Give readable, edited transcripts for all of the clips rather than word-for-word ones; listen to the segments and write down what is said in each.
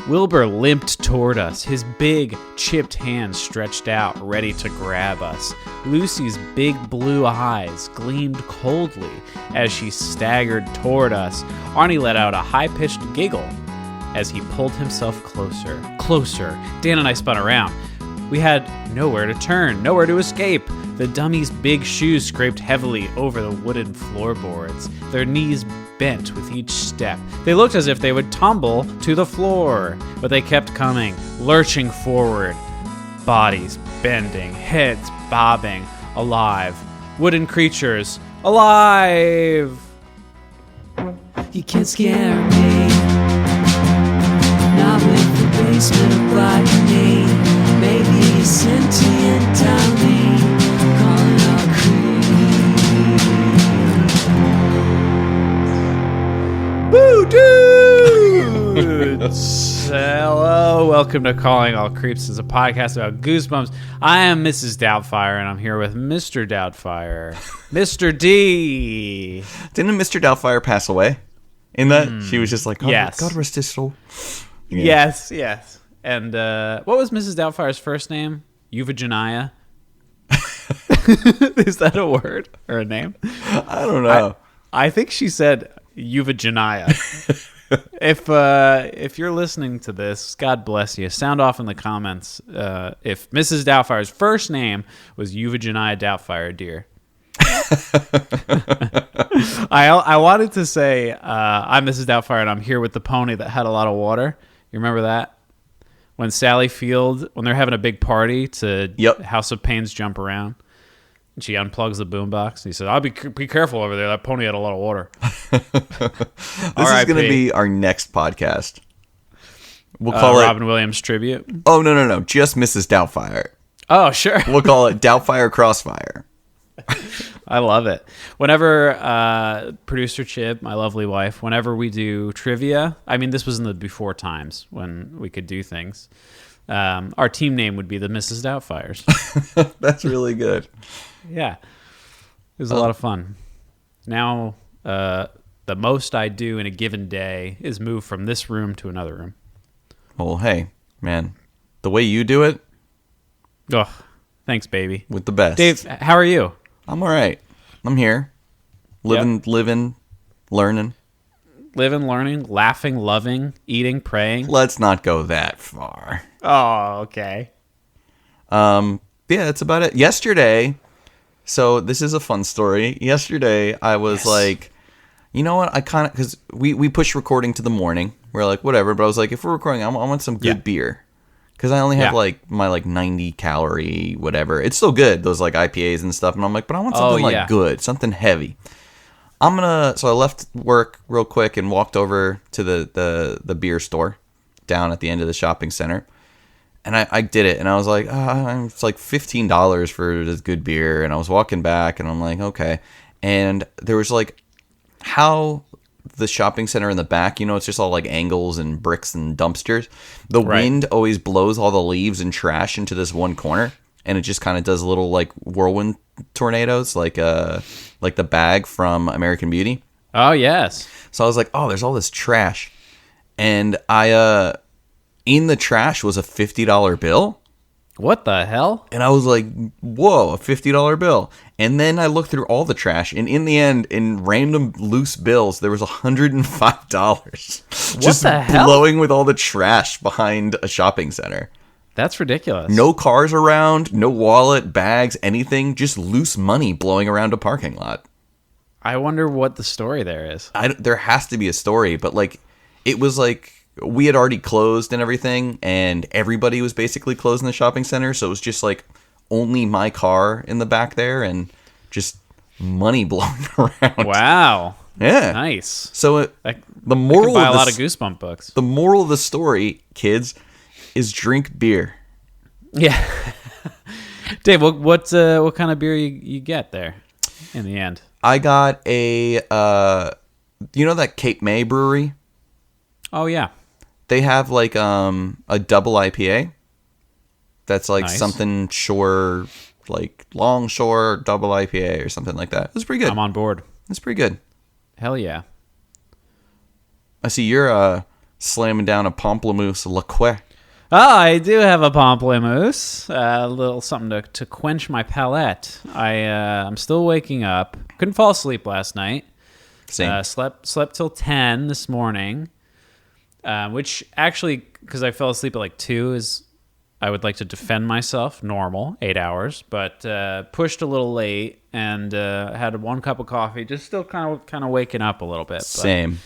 Wilbur limped toward us, his big, chipped hands stretched out, ready to grab us. Lucy's big blue eyes gleamed coldly as she staggered toward us. Arnie let out a high-pitched giggle as he pulled himself closer. Closer. Dan and I spun around. We had nowhere to turn, nowhere to escape. The dummies' big shoes scraped heavily over the wooden floorboards. Their knees bent with each step. They looked as if they would tumble to the floor, but they kept coming, lurching forward. Bodies bending, heads bobbing, alive. Wooden creatures, alive! You can't scare me, not with the basement of botany. Maybe a sentient dummy calling all creep. Boo dudes! Hello, welcome to Calling All Creeps. It's a podcast about Goosebumps. I am Mrs. Doubtfire, and I'm here with Mr. Doubtfire, Mr. D. Didn't Mr. Doubtfire pass away? In that, she was just like, God, yes. God rest his soul. Yeah. Yes. And what was Mrs. Doubtfire's first name? Eugenia? Is that a word or a name? I don't know. I think she said Eugenia. If you're listening to this, God bless you. Sound off in the comments if Mrs. Doubtfire's first name was Eugenia Doubtfire, dear. I wanted to say I'm Mrs. Doubtfire and I'm here with the pony that had a lot of water. You remember that? When Sally Field, when they're having a big party to House of Pains jump around, and she unplugs the boombox. He said, be careful over there. That pony had a lot of water. This is going to be our next podcast. We'll call it Robin Williams Tribute. Oh, no. Just Mrs. Doubtfire. Oh, sure. We'll call it Doubtfire Crossfire. I love it. Whenever producer Chip, my lovely wife, whenever we do trivia, I mean, this was in the before times when we could do things. Our team name would be the Mrs. Doubtfires. That's really good. Yeah. It was a lot of fun. Now, the most I do in a given day is move from this room to another room. Well, hey, man, the way you do it. Oh, thanks, baby. With the best. Dave, how are you? I'm all right. I'm here. Living, learning. Living, learning, laughing, loving, eating, praying. Let's not go that far. Oh, okay. Yeah, that's about it. Yesterday, so this is a fun story. Yesterday, I was like, you know what? I kind of, because we push recording to the morning. We're like, whatever. But I was like, if we're recording, I want some good beer. Because I only have my 90 calorie whatever. It's still good, those like IPAs and stuff. And I'm like, but I want something good, something heavy. So I left work real quick and walked over to the beer store down at the end of the shopping center. And I did it. And I was like, it's like $15 for this good beer. And I was walking back and I'm like, okay. And there was like how the shopping center in the back, it's just all like angles and bricks and dumpsters. The wind always blows all the leaves and trash into this one corner, and it just kind of does little like whirlwind tornadoes, like the bag from American Beauty. Oh yes. So I was like, oh, there's all this trash, and I in the trash was a $50 bill. What the hell? And I was like, whoa, a $50 bill. And then I looked through all the trash, and in the end, in random loose bills, there was $105. What the hell? Blowing with all the trash behind a shopping center. That's ridiculous. No cars around, no wallet, bags, anything. Just loose money blowing around a parking lot. I wonder what the story there is. There has to be a story, but like, it was like, we had already closed and everything, and everybody was basically closed in the shopping center, so it was just like only my car in the back there and just money blowing around. Wow. Yeah. Nice. So the moral buy of a lot of Goosebump books. The moral of the story, kids, is drink beer. Yeah. Dave, what kind of beer you get there in the end? I got a that Cape May brewery? Oh yeah. They have like a double IPA that's like something shore, like Longshore double IPA or something like that. It's pretty good. I'm on board. It's pretty good. Hell yeah. I see you're slamming down a pamplemousse liqueur. Oh, I do have a pamplemousse. A little something to quench my palate. I'm still waking up. Couldn't fall asleep last night. Same. Slept till 10 this morning, which actually, because I fell asleep at like 2, is I would like to defend myself. Normal, 8 hours, but pushed a little late and had 1 cup of coffee. Just still kind of waking up a little bit. Same.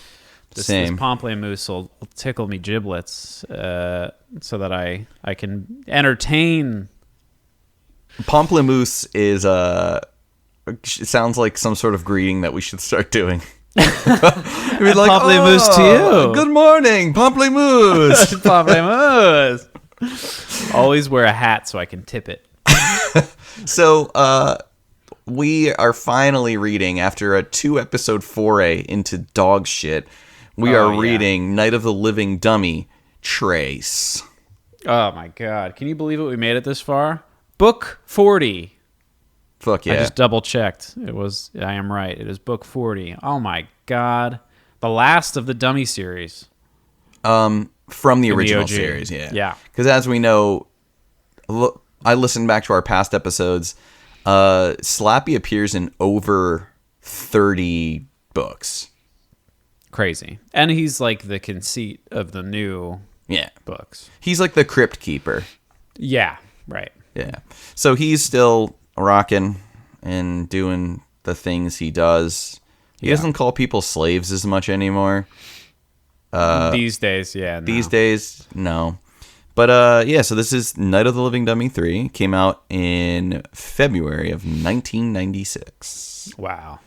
This Same. pamplemousse will tickle me giblets so that I can entertain. Pamplemousse is it sounds like some sort of greeting that we should start doing. We'd be like, Pamplemousse to you. Good morning, pamplemousse. Pamplemousse. Always wear a hat so I can tip it. So we are finally reading, after a 2-episode foray into dog shit, we are reading Night of the Living Dummy, Trace. Oh my god. Can you believe it? We made it this far? Book 40. Fuck yeah. I just double checked. I am right. It is book 40. Oh my god. The last of the Dummy series. From the original OG. series, yeah. Yeah. Because as we know, I listened back to our past episodes. Slappy appears in over 30 books. Crazy. And he's like the conceit of the new books. He's like the crypt keeper. Yeah, right. Yeah. So he's still rocking and doing the things he does. He doesn't call people slaves as much anymore. These days, yeah. No. These days, no. But so this is Night of the Living Dummy 3. It came out in February of 1996. Wow.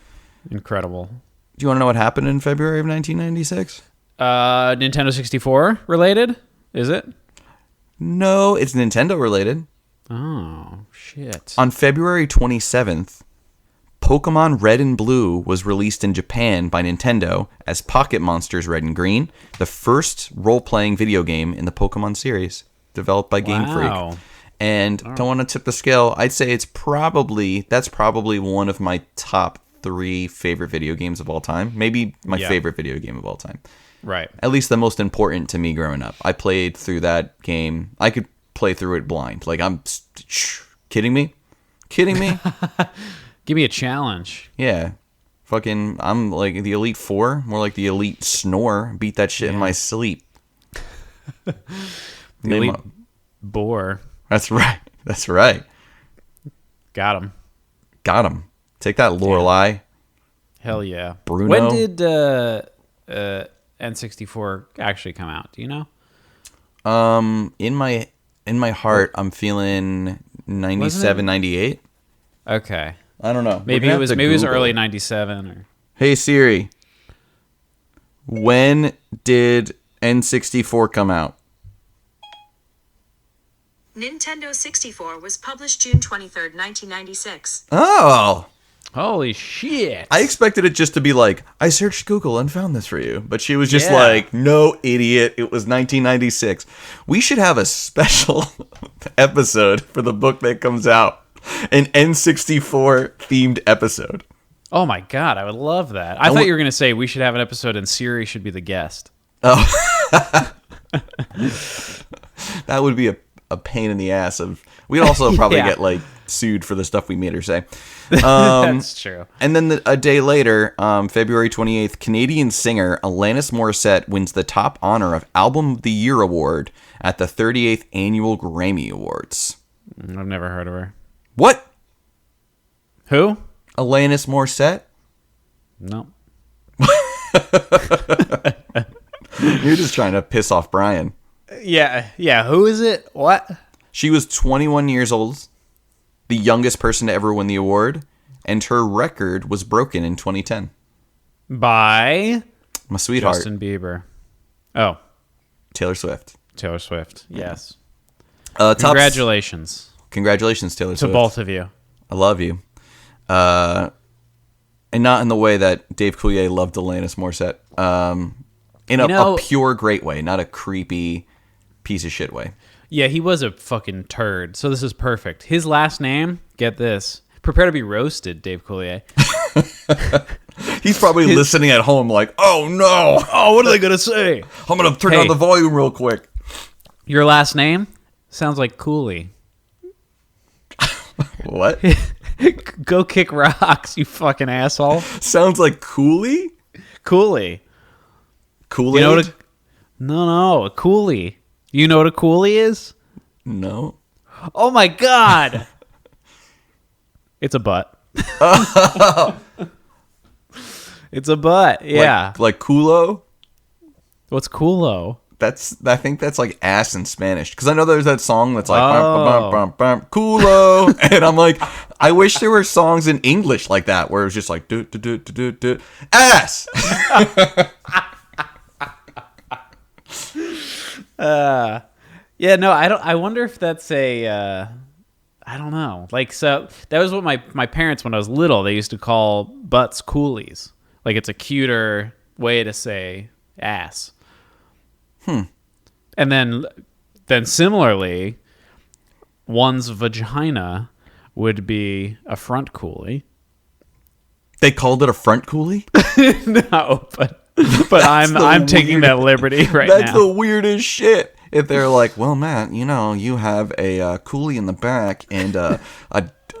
Incredible. Do you want to know what happened in February of 1996? Nintendo 64 related? Is it? No, it's Nintendo related. Oh, shit. On February 27th, Pokemon Red and Blue was released in Japan by Nintendo as Pocket Monsters Red and Green, the first role-playing video game in the Pokemon series, developed by Game Freak. And don't want to tip the scale, I'd say that's probably one of my top 3 favorite video games of all time. Maybe my favorite video game of all time. Right. At least the most important to me growing up. I played through that game. I could play through it blind. Like, I'm kidding me? Kidding me? Give me a challenge. Yeah. Fucking, I'm like the Elite Four, more like the Elite Snore. Beat that shit in my sleep. The Elite Boar. That's right. That's right. Got him. Got him. Take that, Lorelei. Hell yeah. Bruno. When did N64 actually come out? Do you know? In my heart, I'm feeling 97, 98. Okay. I don't know. Maybe it was early 97 or Hey Siri. When did N64 come out? Nintendo 64 was published June 23rd, 1996. Oh. holy shit. I expected it just to be like, I searched Google and found this for you. But she was just like, no, idiot. It was 1996. We should have a special episode for the book that comes out. An N64 themed episode. Oh my god, I would love that. I thought you were going to say we should have an episode and Siri should be the guest. Oh. That would be a pain in the ass of... We'd also probably get like sued for the stuff we made her say. That's true. And then a day later, February 28th, Canadian singer Alanis Morissette wins the top honor of Album of the Year award at the 38th Annual Grammy Awards. I've never heard of her. What? Who? Alanis Morissette? No. You're just trying to piss off Brian. Yeah. Who is it? What? She was 21 years old, the youngest person to ever win the award, and her record was broken in 2010. By My sweetheart, Justin Bieber. Oh, Taylor Swift. Taylor Swift. Yes. Congratulations, Taylor to Swift. both of you. I love you. And not in the way that Dave Coulier loved Alanis Morissette. In a pure great way, not a creepy piece of shit way. Yeah, he was a fucking turd. So this is perfect. His last name, get this. Prepare to be roasted, Dave Coulier. He's probably listening at home like, oh no. Oh, what are they going to say? I'm going to turn down the volume real quick. Your last name sounds like Cooley. What? Go kick rocks, you fucking asshole. Sounds like Cooley? Cooley. Kool-Aid? You know what No, a Coolie. You know what a Coolie is? No. Oh my god! It's a butt. It's a butt, yeah. Like culo? What's culo? I think that's like ass in Spanish. Because I know there's that song that's like culo. And I'm like, I wish there were songs in English like that where it was just like do do do do do do ass. Yeah, no, I don't. I wonder if that's a. I don't know. Like, so that was what my parents, when I was little, they used to call butts coolies. Like, it's a cuter way to say ass. And then similarly, one's vagina would be a front coolie. They called it a front coolie? No, but I'm taking that liberty right now. That's the weirdest shit. If they're like, well, Matt, you know, you have a coolie in the back and a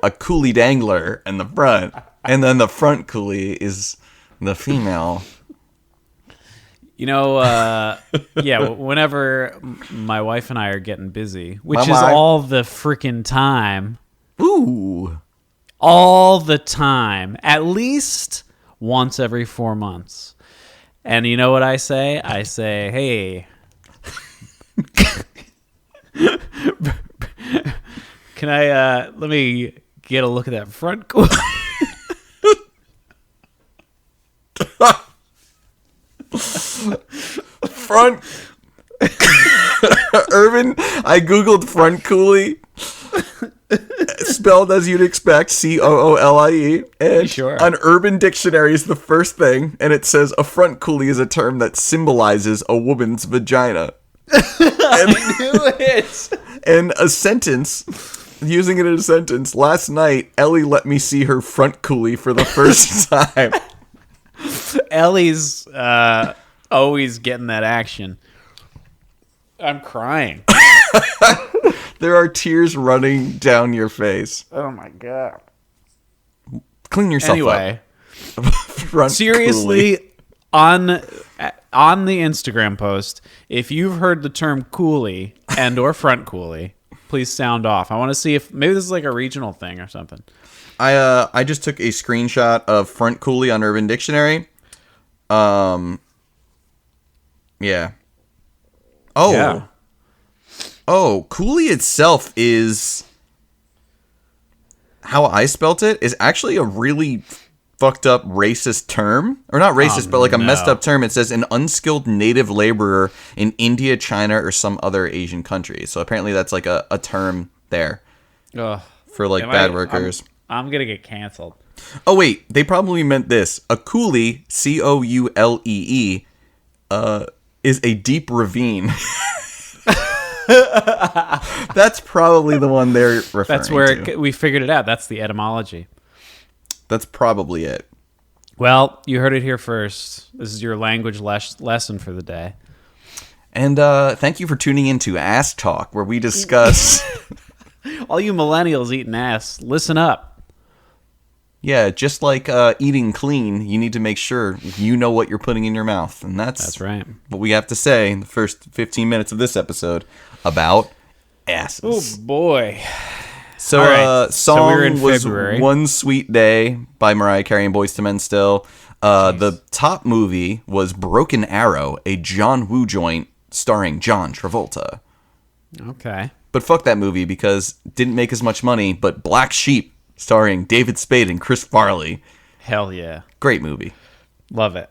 coolie dangler in the front, and then the front coolie is the female. You know, yeah, whenever my wife and I are getting busy, which is all the freaking time. Ooh. All the time. At least once every 4 months. And you know what I say? I say, hey... Can I let me get a look at that front coolie? Front Urban, I googled front coolie, spelled as you'd expect, Coolie, and sure? On Urban Dictionary is the first thing, and it says a front coolie is a term that symbolizes a woman's vagina. I knew it. And a sentence, using it in a sentence, last night, Ellie let me see her front coolie for the first time. Ellie's always getting that action. I'm crying. There are tears running down your face. Oh my god. Clean yourself anyway, up. Front seriously, coolie. on the Instagram post, if you've heard the term coolie and or front coolie, please sound off. I want to see if maybe this is like a regional thing or something. I just took a screenshot of front coolie on Urban Dictionary. Yeah. Oh. Yeah. Oh, coolie itself is, how I spelt it, is actually a really fucked up racist term. Or not racist, but like a messed up term. It says an unskilled native laborer in India, China, or some other Asian country. So apparently that's like a term there for like bad workers. I'm going to get canceled. Oh, wait. They probably meant this. A coolie, Coulee, is a deep ravine. That's probably the one they're referring to. That's where we figured it out. That's the etymology. That's probably it. Well, you heard it here first. This is your language lesson for the day. And thank you for tuning in to Ass Talk, where we discuss... All you millennials eating ass, listen up. Yeah, just like eating clean, you need to make sure you know what you're putting in your mouth. And that's right. What we have to say in the first 15 minutes of this episode about asses. Oh, boy. So, right. song was February. One Sweet Day by Mariah Carey and Boyz II Men still. The top movie was Broken Arrow, a John Woo joint starring John Travolta. Okay. But fuck that movie because it didn't make as much money, but Black Sheep starring David Spade and Chris Farley. Hell yeah. Great movie. Love it.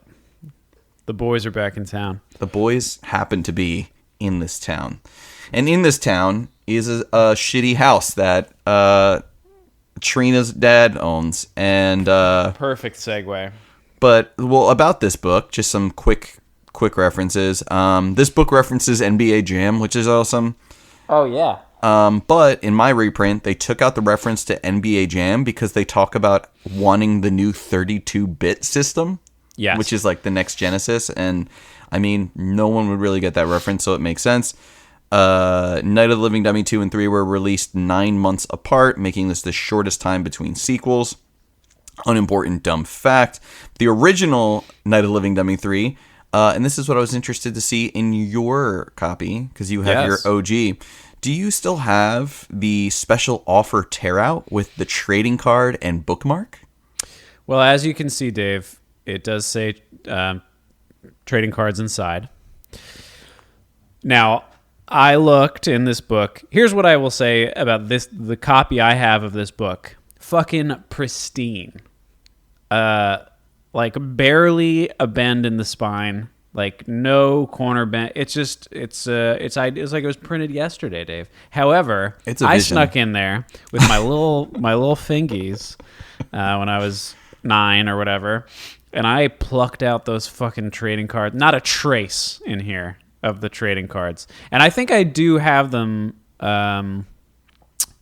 The boys are back in town. The boys happen to be in this town. And in this town is a shitty house that Trina's dad owns. And perfect segue. But, well, about this book, just some quick references. This book references NBA Jam, which is awesome. Oh, yeah. But in my reprint, they took out the reference to NBA Jam because they talk about wanting the new 32-bit system, Yes. which is like the next Genesis. And I mean, no one would really get that reference, so it makes sense. Night of the Living Dummy 2 and 3 were released 9 months apart, making this the shortest time between sequels. Unimportant dumb fact. The original Night of the Living Dummy 3, and this is what I was interested to see in your copy, because you have Yes. your OG. Do you still have the special offer tear out with the trading card and bookmark? Well, as you can see, Dave, it does say trading cards inside. Now, I looked in this book. Here's what I will say about the copy I have of this book. Fucking pristine. Like barely a bend in the spine. Like no corner bend. It's like it was printed yesterday, Dave. However, It's a I vision. snuck in there with my little fingies when I was 9 or whatever, and I plucked out those fucking trading cards. Not a trace in here of the trading cards, and I think I do have them.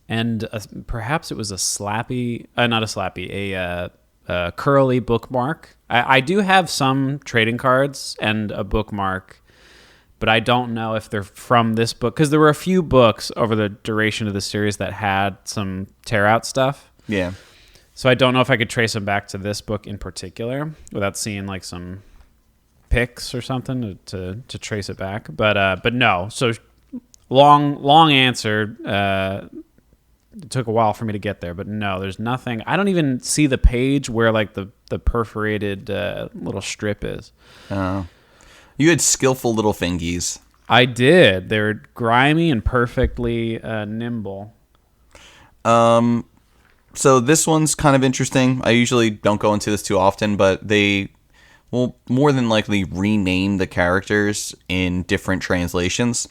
And perhaps it was a Slappy, not a Slappy, a curly bookmark. I do have some trading cards and a bookmark, but I don't know if they're from this book, because there were a few books over the duration of the series that had some tear out stuff. Yeah. So I don't know if I could trace them back to this book in particular without seeing like some pics or something to trace it back. But no. So long answer. It took a while for me to get there, but no, there's nothing. I don't even see the page where like the perforated little strip is. You had skillful little fingies. I did. They were grimy and perfectly nimble. So this one's kind of interesting. I usually don't go into this too often, but they will more than likely rename the characters in different translations.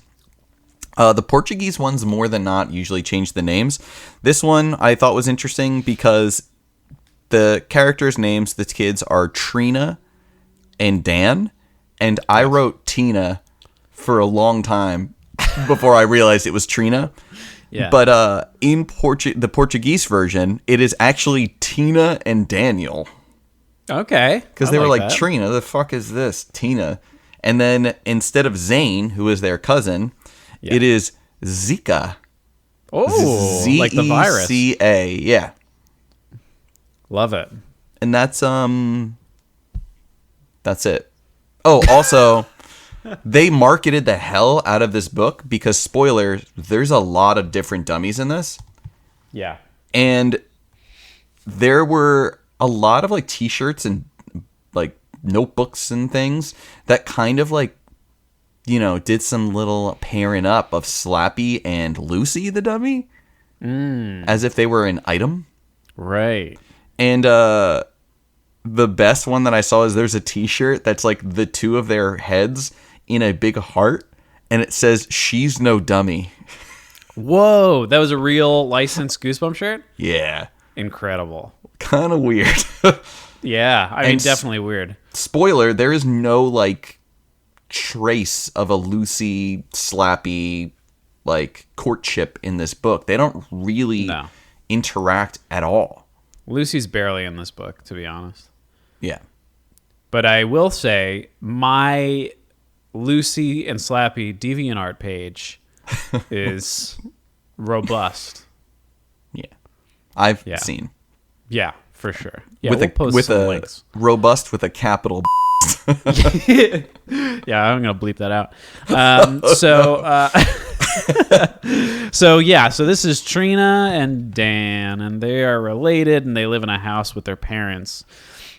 The Portuguese ones, more than not, usually change the names. This one I thought was interesting because the characters' names, the kids, are Trina and Dan, and I wrote Tina for a long time before I realized it was Trina. Yeah. But in the Portuguese version, it is actually Tina and Daniel. Okay. Because I they were like, that. Trina, the fuck is this? Tina. And then instead of Zane, who is their cousin, it is Zika. Oh, like the virus. Zeka, yeah. Love it. And that's it. Oh, also, they marketed the hell out of this book because, spoiler, there's a lot of different dummies in this. Yeah. And there were a lot of like t-shirts and like notebooks and things that kind of like, you know, did some little pairing up of Slappy and Lucy the dummy as if they were an item. Right. And the best one that I saw is there's a t-shirt that's like the two of their heads in a big heart, and it says, "She's no dummy." Whoa, that was a real licensed Goosebump shirt? Yeah. Incredible. Kind of weird. Yeah, I mean, And definitely weird. Spoiler, there is no like trace of a Lucy Slappy like courtship in this book. They don't really interact at all. Lucy's barely in this book, to be honest. Yeah. But I will say my Lucy and Slappy DeviantArt page is robust. Yeah. I've seen. Yeah, for sure. Yeah, With we'll post some a links. robust with a capital. Yeah, I'm gonna bleep that out. So this is Trina and Dan, and they are related, and they live in a house with their parents.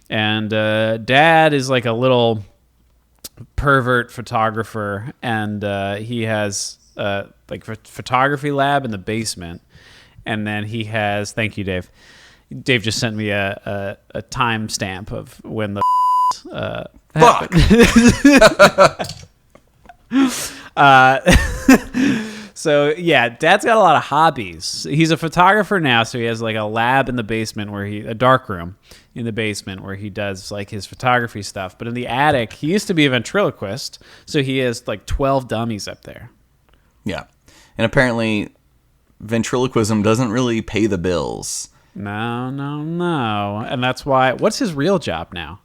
And Dad is like a little pervert photographer, and he has like a photography lab in the basement. And then he has, thank you, Dave. Dave just sent me a timestamp of when the Fuck. So yeah, Dad's got a lot of hobbies. He's a photographer now, so he has like a lab in the basement a dark room in the basement where he does like his photography stuff. But in the attic, he used to be a ventriloquist, so he has like 12 dummies up there. Yeah. And apparently ventriloquism doesn't really pay the bills. No. And that's why... What's his real job now?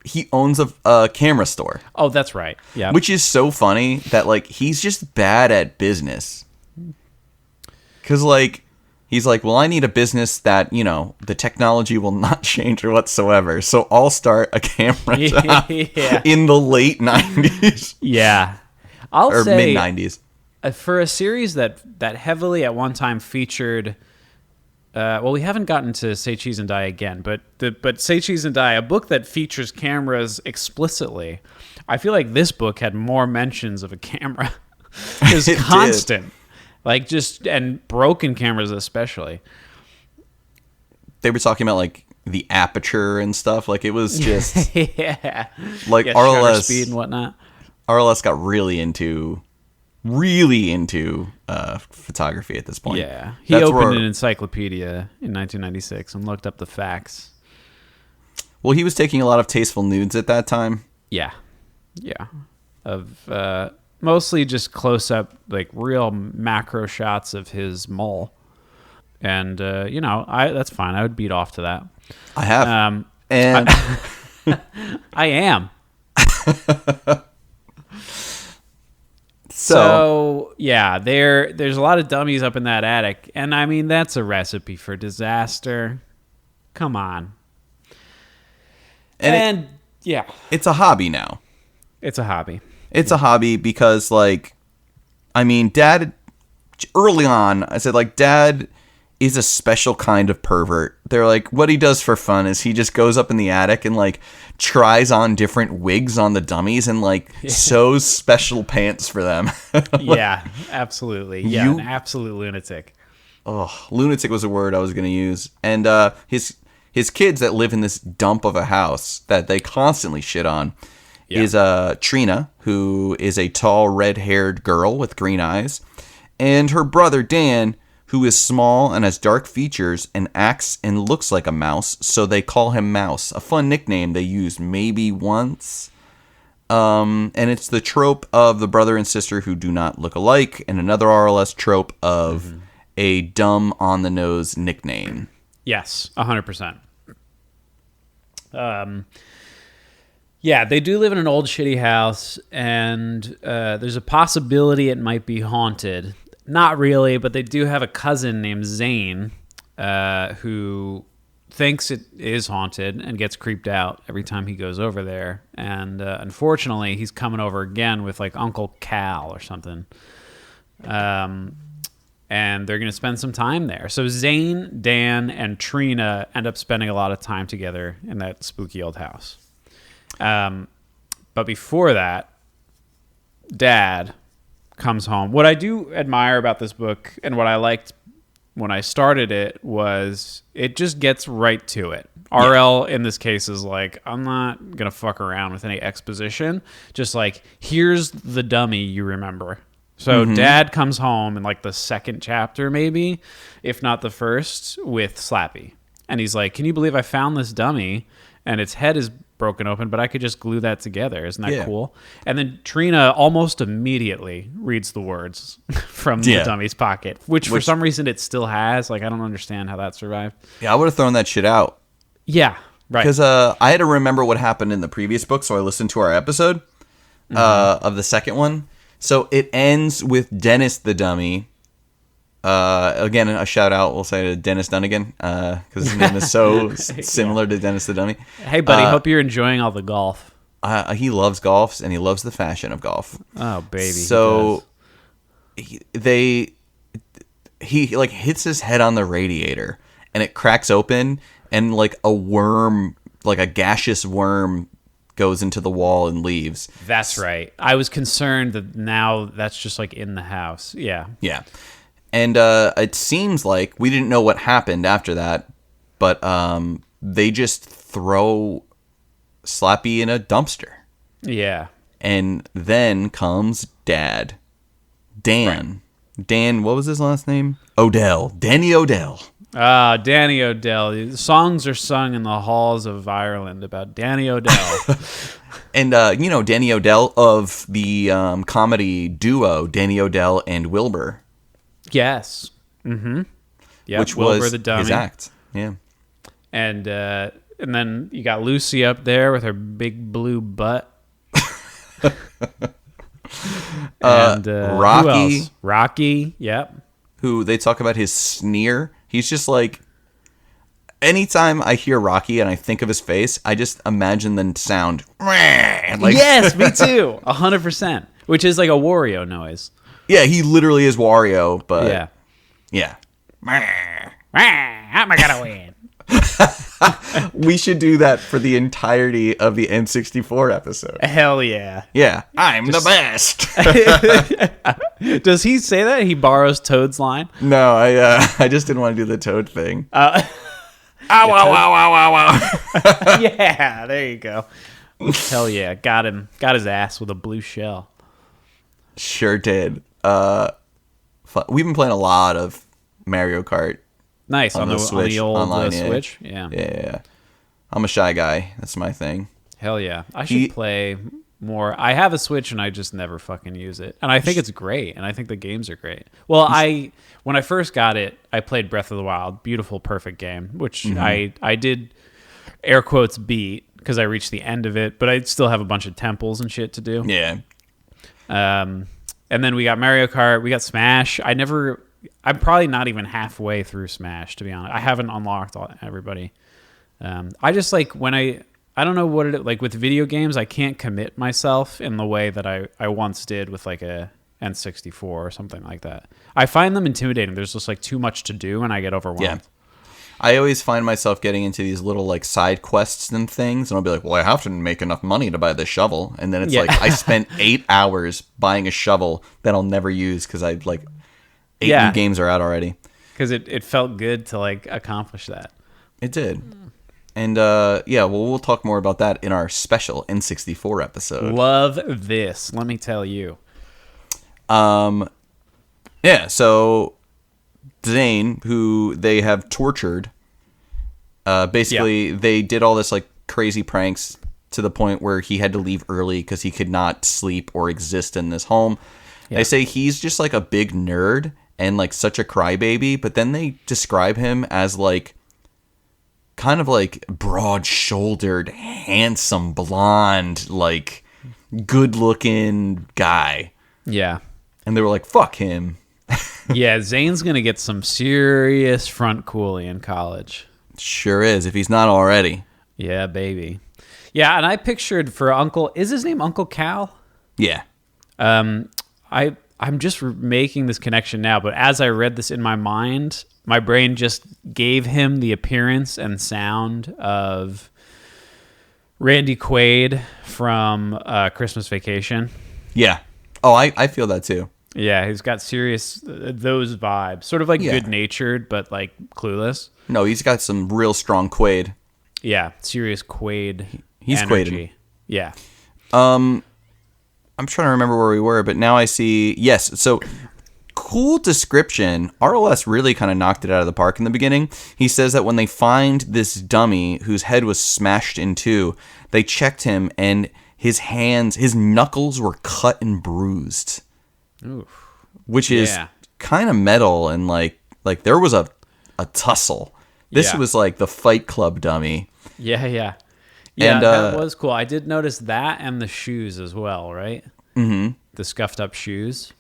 He owns a camera store. Oh, that's right. Yeah. Which is so funny that, like, he's just bad at business. Because, like, he's like, well, I need a business that, you know, the technology will not change whatsoever. So I'll start a camera shop in the late 90s. Yeah. I'll say... mid-90s. For a series that heavily at one time featured... well, we haven't gotten to Say Cheese and Die again, but Say Cheese and Die, a book that features cameras explicitly. I feel like this book had more mentions of a camera. It was constant. Like, just, and broken cameras especially. They were talking about, like, the aperture and stuff. Like, it was just... yeah. Like, RLS... speed and whatnot. RLS got really into photography at this point. Yeah. He opened an encyclopedia in 1996 and looked up the facts. Well, he was taking a lot of tasteful nudes at that time. Yeah. Yeah. Of mostly just close-up, like, real macro shots of his mole. And, you know, that's fine. I would beat off to that. I have. And I am. So yeah, there's a lot of dummies up in that attic, and I mean that's a recipe for disaster. Come on. And yeah, it's a hobby now. It's a hobby. It's a hobby because, like, I mean, Dad, early on, I said, like, Dad is a special kind of pervert. They're like, what he does for fun is he just goes up in the attic and, like, tries on different wigs on the dummies and, like, sews special pants for them. Yeah, absolutely. Yeah, an absolute lunatic. Oh, lunatic was a word I was going to use. And his kids that live in this dump of a house that they constantly shit on is Trina, who is a tall, red-haired girl with green eyes, and her brother, Dan, who is small and has dark features and acts and looks like a mouse, so they call him Mouse, a fun nickname they used maybe once. And it's the trope of the brother and sister who do not look alike, and another RLS trope of a dumb, on-the-nose nickname. Yes, 100%. Yeah, they do live in an old, shitty house, and there's a possibility it might be haunted. Not really, but they do have a cousin named Zane who thinks it is haunted and gets creeped out every time he goes over there. And unfortunately, he's coming over again with, like, Uncle Cal or something. And they're going to spend some time there. So Zane, Dan, and Trina end up spending a lot of time together in that spooky old house. But before that, Dad comes home. What I do admire about this book and what I liked when I started it was it just gets right to it. RL in this case is like, I'm not going to fuck around with any exposition. Just like, here's the dummy you remember. So Dad comes home in, like, the second chapter maybe, if not the first, with Slappy. And he's like, can you believe I found this dummy and its head is broken open, but I could just glue that together. Isn't that cool? And then Trina almost immediately reads the words from the dummy's pocket, which for some reason it still has. Like, I don't understand how that survived. Yeah, I would have thrown that shit out. Yeah, right. Because I had to remember what happened in the previous book, so I listened to our episode of the second one. So it ends with Dennis the dummy. Again, a shout out, we'll say, to Dennis Dunnigan, because his name is so similar to Dennis the Dummy. Hey, buddy, hope you're enjoying all the golf. He loves golf, and he loves the fashion of golf. Oh, baby. So he like hits his head on the radiator, and it cracks open, and, like, a worm, like a gaseous worm, goes into the wall and leaves. That's right. I was concerned that now that's just, like, in the house. Yeah. Yeah. And it seems like we didn't know what happened after that, but they just throw Slappy in a dumpster. Yeah. And then comes Dad. Dan. Right. Dan, what was his last name? Odell. Danny Odell. Ah, Danny Odell. Songs are sung in the halls of Ireland about Danny Odell. And, you know, Danny Odell of the comedy duo Danny Odell and Wilbur. Yes. Yeah, which Wilbur was the dummy. his act. Yeah. And then you got Lucy up there with her big blue butt. And Rocky. who else? Rocky, yep. Who they talk about his sneer. He's just like, anytime I hear Rocky and I think of his face, I just imagine the sound. Like, Yes, me too. 100%. Which is like a Wario noise. yeah, he literally is Wario, but Yeah. yeah. How am I gonna win? We should do that for the entirety of the N64 episode. Hell yeah. Yeah, I'm the best. Does he say that? He borrows Toad's line? No, I just didn't want to do the Toad thing. Ow, ow, ow, ow, ow. Yeah, there you go. Hell yeah. Got him. Got his ass with a blue shell. Sure did. We've been playing a lot of Mario Kart. Nice. On the old online, yeah. Switch? Yeah. Yeah. I'm a shy guy. That's my thing. Hell yeah. I should play more. I have a Switch and I just never fucking use it. And I think it's great. And I think the games are great. Well, when I first got it, I played Breath of the Wild. Beautiful, perfect game, which I did air quotes beat because I reached the end of it, but I still have a bunch of temples and shit to do. Yeah. And then we got Mario Kart. We got Smash. I'm probably not even halfway through Smash, to be honest. I haven't unlocked everybody. I just like when I don't know what it like with video games. I can't commit myself in the way that I once did with like a N64 or something like that. I find them intimidating. There's just like too much to do, and I get overwhelmed. Yeah. I always find myself getting into these little like side quests and things, and I'll be like, well, I have to make enough money to buy this shovel. And then it's like I spent 8 hours buying a shovel that I'll never use because I like 8 new games are out already. Because it felt good to like accomplish that. It did. And we'll talk more about that in our special N64 episode. Love this. Let me tell you. Yeah, so Zane, who they have tortured, basically they did all this like crazy pranks to the point where he had to leave early because he could not sleep or exist in this home. Yeah. They say he's just like a big nerd and like such a crybaby, but then they describe him as like kind of like broad-shouldered, handsome, blonde, like good-looking guy. Yeah. And they were like, fuck him. Yeah, Zane's going to get some serious front coolie in college. Sure is, if he's not already. Yeah, baby. Yeah, and I pictured for Uncle... Is his name Uncle Cal? Yeah. I'm just making this connection now, but as I read this in my mind, my brain just gave him the appearance and sound of Randy Quaid from Christmas Vacation. Yeah. Oh, I feel that too. Yeah, he's got serious, those vibes. Sort of like good-natured, but like clueless. No, he's got some real strong Quaid. Yeah, serious Quaid He's energy. Quaid. Yeah. I'm trying to remember where we were, but now I see, yes, so cool description. RLS really kind of knocked it out of the park in the beginning. He says that when they find this dummy whose head was smashed in two, they checked him and his knuckles were cut and bruised. Oof. Which is kind of metal, and like there was a tussle. This was like the Fight Club dummy. Yeah, and, that was cool. I did notice that and the shoes as well, right? Mm-hmm. The scuffed up shoes.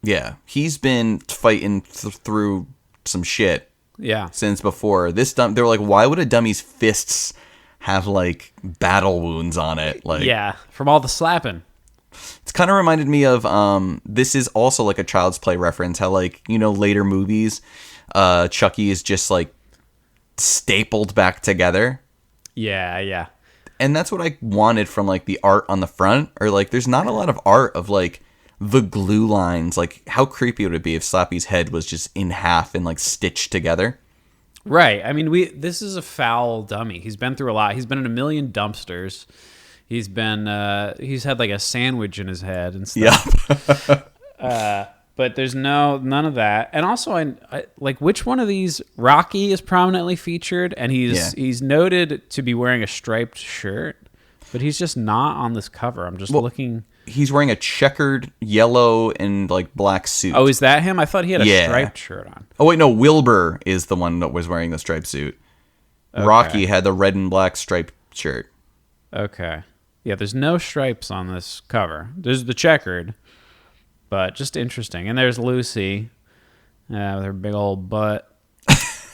Yeah, he's been fighting through some shit. Yeah, since before this. They were like, why would a dummy's fists have like battle wounds on it? Like, yeah, from all the slapping. It's kind of reminded me of this is also like a Child's Play reference. How like later movies, Chucky is just like stapled back together. Yeah. And that's what I wanted from like the art on the front, or like there's not a lot of art of like the glue lines. Like how creepy would it be if Slappy's head was just in half and like stitched together? Right. I mean, this is a foul dummy. He's been through a lot. He's been in a million dumpsters. He's had like a sandwich in his head and stuff. Yeah. But there's none of that. And also, I like which one of these? Rocky is prominently featured, and he's noted to be wearing a striped shirt, but he's just not on this cover. I'm just looking. He's wearing a checkered yellow and like black suit. Oh, is that him? I thought he had a striped shirt on. Oh wait, no, Wilbur is the one that was wearing the striped suit. Okay. Rocky had the red and black striped shirt. Okay. Yeah, there's no stripes on this cover. There's the checkered, but just interesting. And there's Lucy with her big old butt.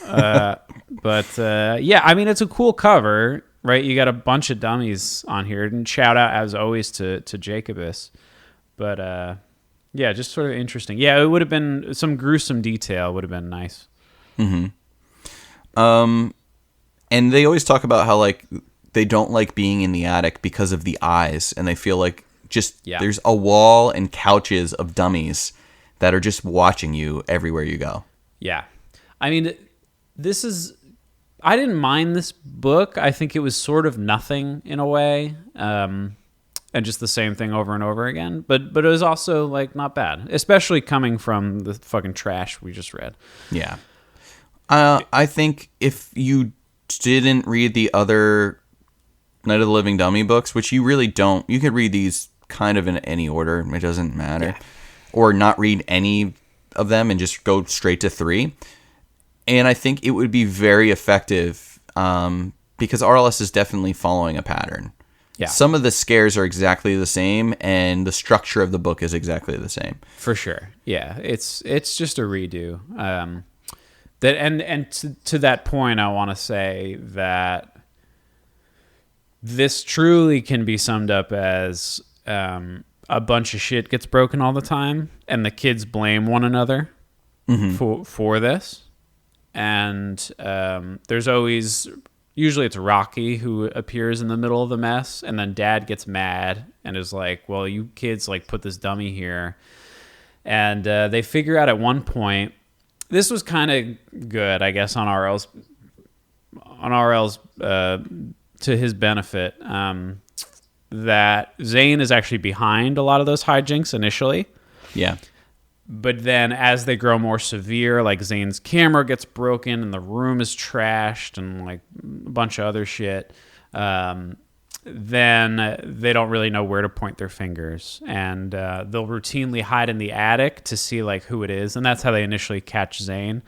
Yeah, I mean, it's a cool cover, right? You got a bunch of dummies on here. And shout out, as always, to Jacobus. But, yeah, just sort of interesting. Yeah, it would have been some gruesome detail would have been nice. Mm-hmm. And they always talk about how, like, they don't like being in the attic because of the eyes. And they feel like there's a wall and couches of dummies that are just watching you everywhere you go. Yeah. I mean, I didn't mind this book. I think it was sort of nothing in a way. And just the same thing over and over again. But it was also, like, not bad. Especially coming from the fucking trash we just read. Yeah. I think if you didn't read the other Night of the Living Dummy books, which you really don't, you could read these kind of in any order. It doesn't matter. Yeah. Or not read any of them and just go straight to 3. And I think it would be very effective because RLS is definitely following a pattern. Yeah. Some of the scares are exactly the same, and the structure of the book is exactly the same. For sure. Yeah, it's just a redo. To that point, I want to say that this truly can be summed up as a bunch of shit gets broken all the time, and the kids blame one another for this. And there's always, usually it's Rocky who appears in the middle of the mess, and then Dad gets mad and is like, well, you kids like put this dummy here. And they figure out at one point, this was kind of good, I guess, on RL's to his benefit, that Zane is actually behind a lot of those hijinks initially. Yeah. But then as they grow more severe, like Zane's camera gets broken and the room is trashed and like a bunch of other shit, then they don't really know where to point their fingers. And they'll routinely hide in the attic to see like who it is. And that's how they initially catch Zane.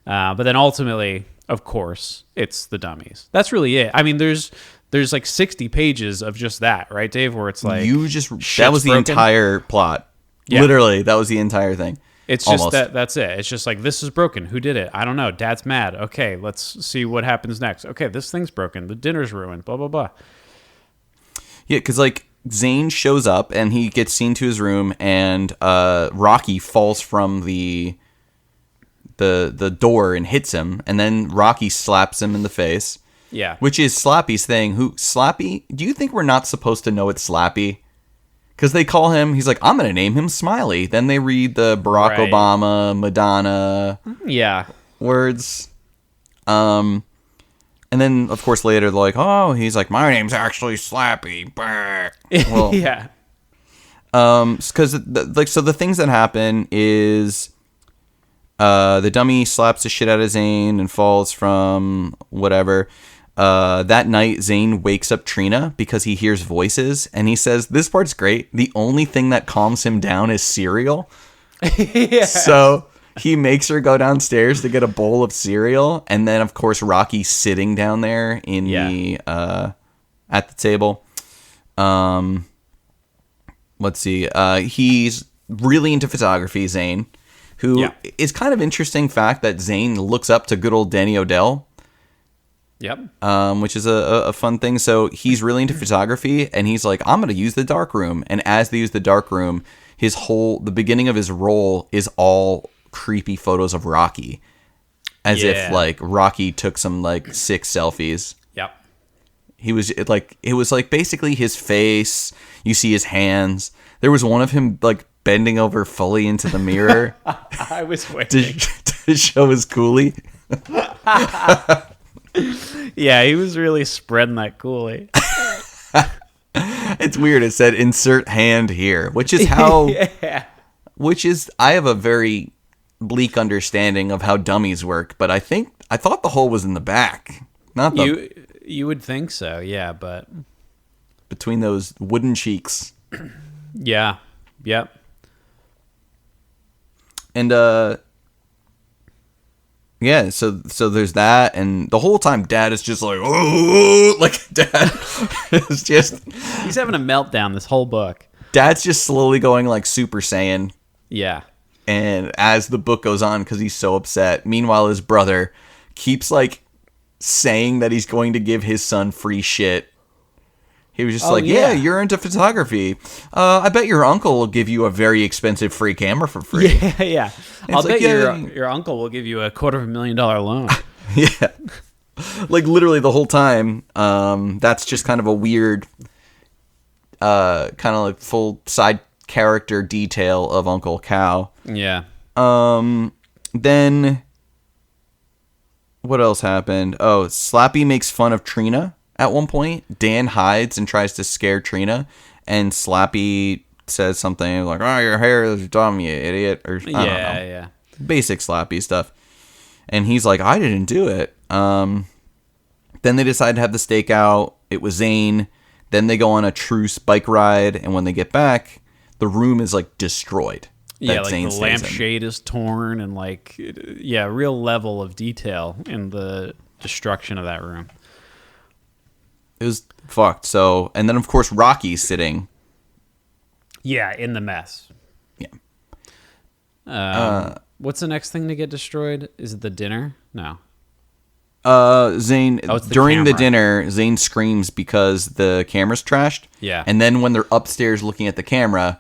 But then ultimately, of course, it's the dummies. That's really it. I mean, there's like 60 pages of just that, right, Dave? Where it's like that was the entire plot. Yeah. Literally, that was the entire thing. It's almost just that's it. It's just like, this is broken. Who did it? I don't know. Dad's mad. Okay, let's see what happens next. Okay, this thing's broken. The dinner's ruined. Blah blah blah. Yeah, because like Zane shows up and he gets seen to his room, and Rocky falls from the door and hits him, and then Rocky slaps him in the face. Yeah. Which is Slappy's thing. Slappy? Do you think we're not supposed to know it's Slappy? Because they call him, he's like, I'm going to name him Smiley. Then they read the Barack Obama, Madonna words. And then, of course, later they're like, oh, he's like, my name's actually Slappy. Well, yeah. Because, so the things that happen is the dummy slaps the shit out of Zane and falls from whatever. That night, Zane wakes up Trina because he hears voices, and he says, this part's great. The only thing that calms him down is cereal. Yeah. So he makes her go downstairs to get a bowl of cereal, and then, of course, Rocky's sitting down there in the at the table. Let's see. He's really into photography, Zane, who is kind of interesting fact that Zane looks up to good old Danny O'Dell. Yep. Which is a fun thing. So he's really into photography, and he's like, I'm going to use the dark room. And as they use the dark room, the beginning of his roll is all creepy photos of Rocky. As if like Rocky took some like sick selfies. Yep. It was like basically his face. You see his hands. There was one of him like bending over fully into the mirror. I was waiting to show his coolie. Yeah, he was really spreading that coolie. It's weird. It said insert hand here, which is how I have a very bleak understanding of how dummies work, but I thought the hole was in the back. Not the You would think so, yeah, but between those wooden cheeks. Yeah. Yep. And yeah, so there's that, and the whole time Dad is just like, oh, like Dad is just He's having a meltdown this whole book. Dad's just slowly going like Super Saiyan. Yeah. And as the book goes on, because he's so upset, meanwhile his brother keeps like saying that he's going to give his son free shit. He was just yeah, you're into photography. I bet your uncle will give you a very expensive free camera for free. Yeah, yeah. I'll bet your uncle will give you a $250,000 loan. Yeah. Like literally the whole time. That's just kind of a weird, kind of like full side character detail of Uncle Cow. Yeah. Then what else happened? Oh, Slappy makes fun of Trina. At one point, Dan hides and tries to scare Trina, and Slappy says something like, "Oh, your hair is dumb, you idiot," or I don't know. Yeah. Basic Slappy stuff. And he's like, "I didn't do it." Then they decide to have the stakeout. It was Zane. Then they go on a truce bike ride, and when they get back, the room is like destroyed. Yeah, like the lampshade is torn, and like, yeah, real level of detail in the destruction of that room. It was fucked. So, and then of course Rocky's sitting. Yeah, in the mess. Yeah. What's the next thing to get destroyed? Is it the dinner? No. Zane, during the dinner, Zane screams because the camera's trashed. Yeah. And then when they're upstairs looking at the camera,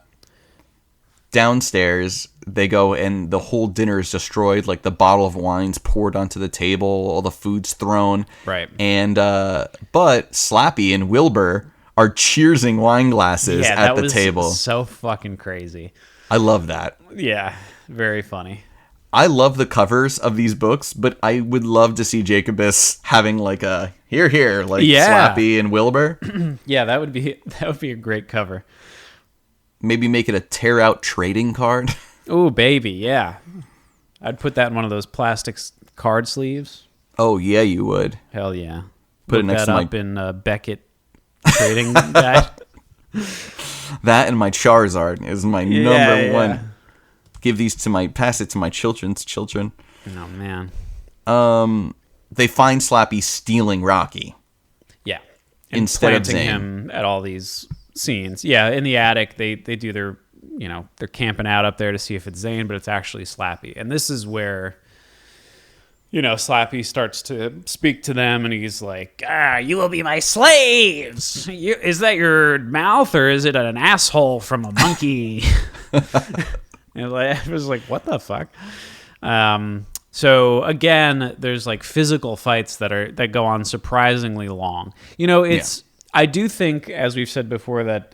downstairs, they go and the whole dinner is destroyed. Like the bottle of wine's poured onto the table, all the food's thrown. Right. And, but Slappy and Wilbur are cheersing wine glasses at the table. So fucking crazy. I love that. Yeah. Very funny. I love the covers of these books, but I would love to see Jacobus having like a here, like Slappy and Wilbur. Yeah, that would be a great cover. Maybe make it a tear out trading card. Oh, baby, yeah. I'd put that in one of those plastic card sleeves. Oh, yeah, you would. Hell yeah. Put it next to up in Beckett trading guide. That and my Charizard is my number one. Pass it to my children's children. Oh, man. They find Slappy stealing Rocky. Yeah. Instead of Zane. Him at all these scenes. Yeah, in the attic, they do their, they're camping out up there to see if it's Zane, but it's actually Slappy. And this is where, Slappy starts to speak to them, and he's like, you will be my slaves. Is that your mouth, or is it an asshole from a monkey? And I was like, what the fuck? So again, there's like physical fights that go on surprisingly long. I do think, as we've said before, that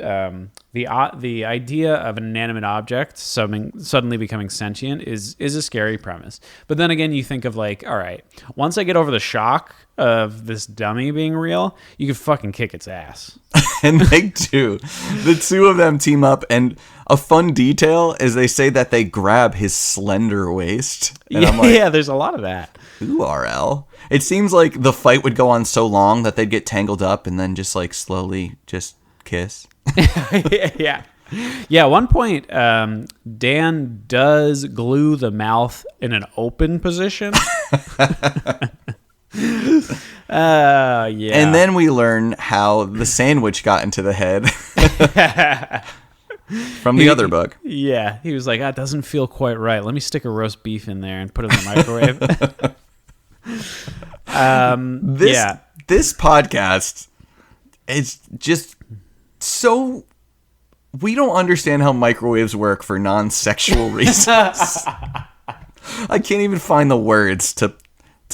the idea of an inanimate object suddenly becoming sentient is a scary premise. But then again, you think of like, all right, once I get over the shock of this dummy being real, you can fucking kick its ass. And they do. The two of them team up, and a fun detail is they say that they grab his slender waist. And I'm like, yeah, there's a lot of that. URL. It seems like the fight would go on so long that they'd get tangled up and then just like slowly just kiss. Yeah. Yeah, at one point, Dan does glue the mouth in an open position. Yeah. And then we learn how the sandwich got into the head from the other book. Yeah, he was like, that doesn't feel quite right. Let me stick a roast beef in there and put it in the microwave. This podcast is just so... We don't understand how microwaves work for non-sexual reasons. I can't even find the words to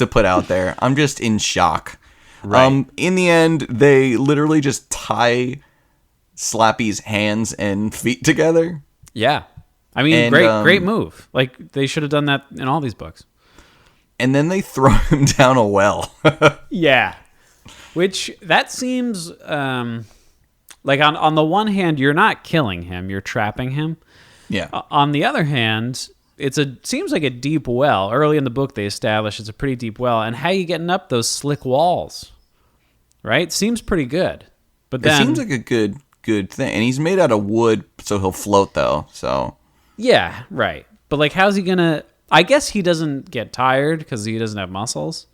put out there. I'm just in shock. Right. In the end, they literally just tie Slappy's hands and feet together. Yeah. I mean, great move. Like, they should have done that in all these books. And then they throw him down a well. Yeah. Which, that seems... like, on the one hand, you're not killing him. You're trapping him. Yeah. On the other hand... seems like a deep well. Early in the book, they establish it's a pretty deep well. And how you getting up those slick walls, right? Seems pretty good. But then it seems like a good good thing. And he's made out of wood, so he'll float though. So Yeah, right. But like, how's he gonna? I guess he doesn't get tired because he doesn't have muscles.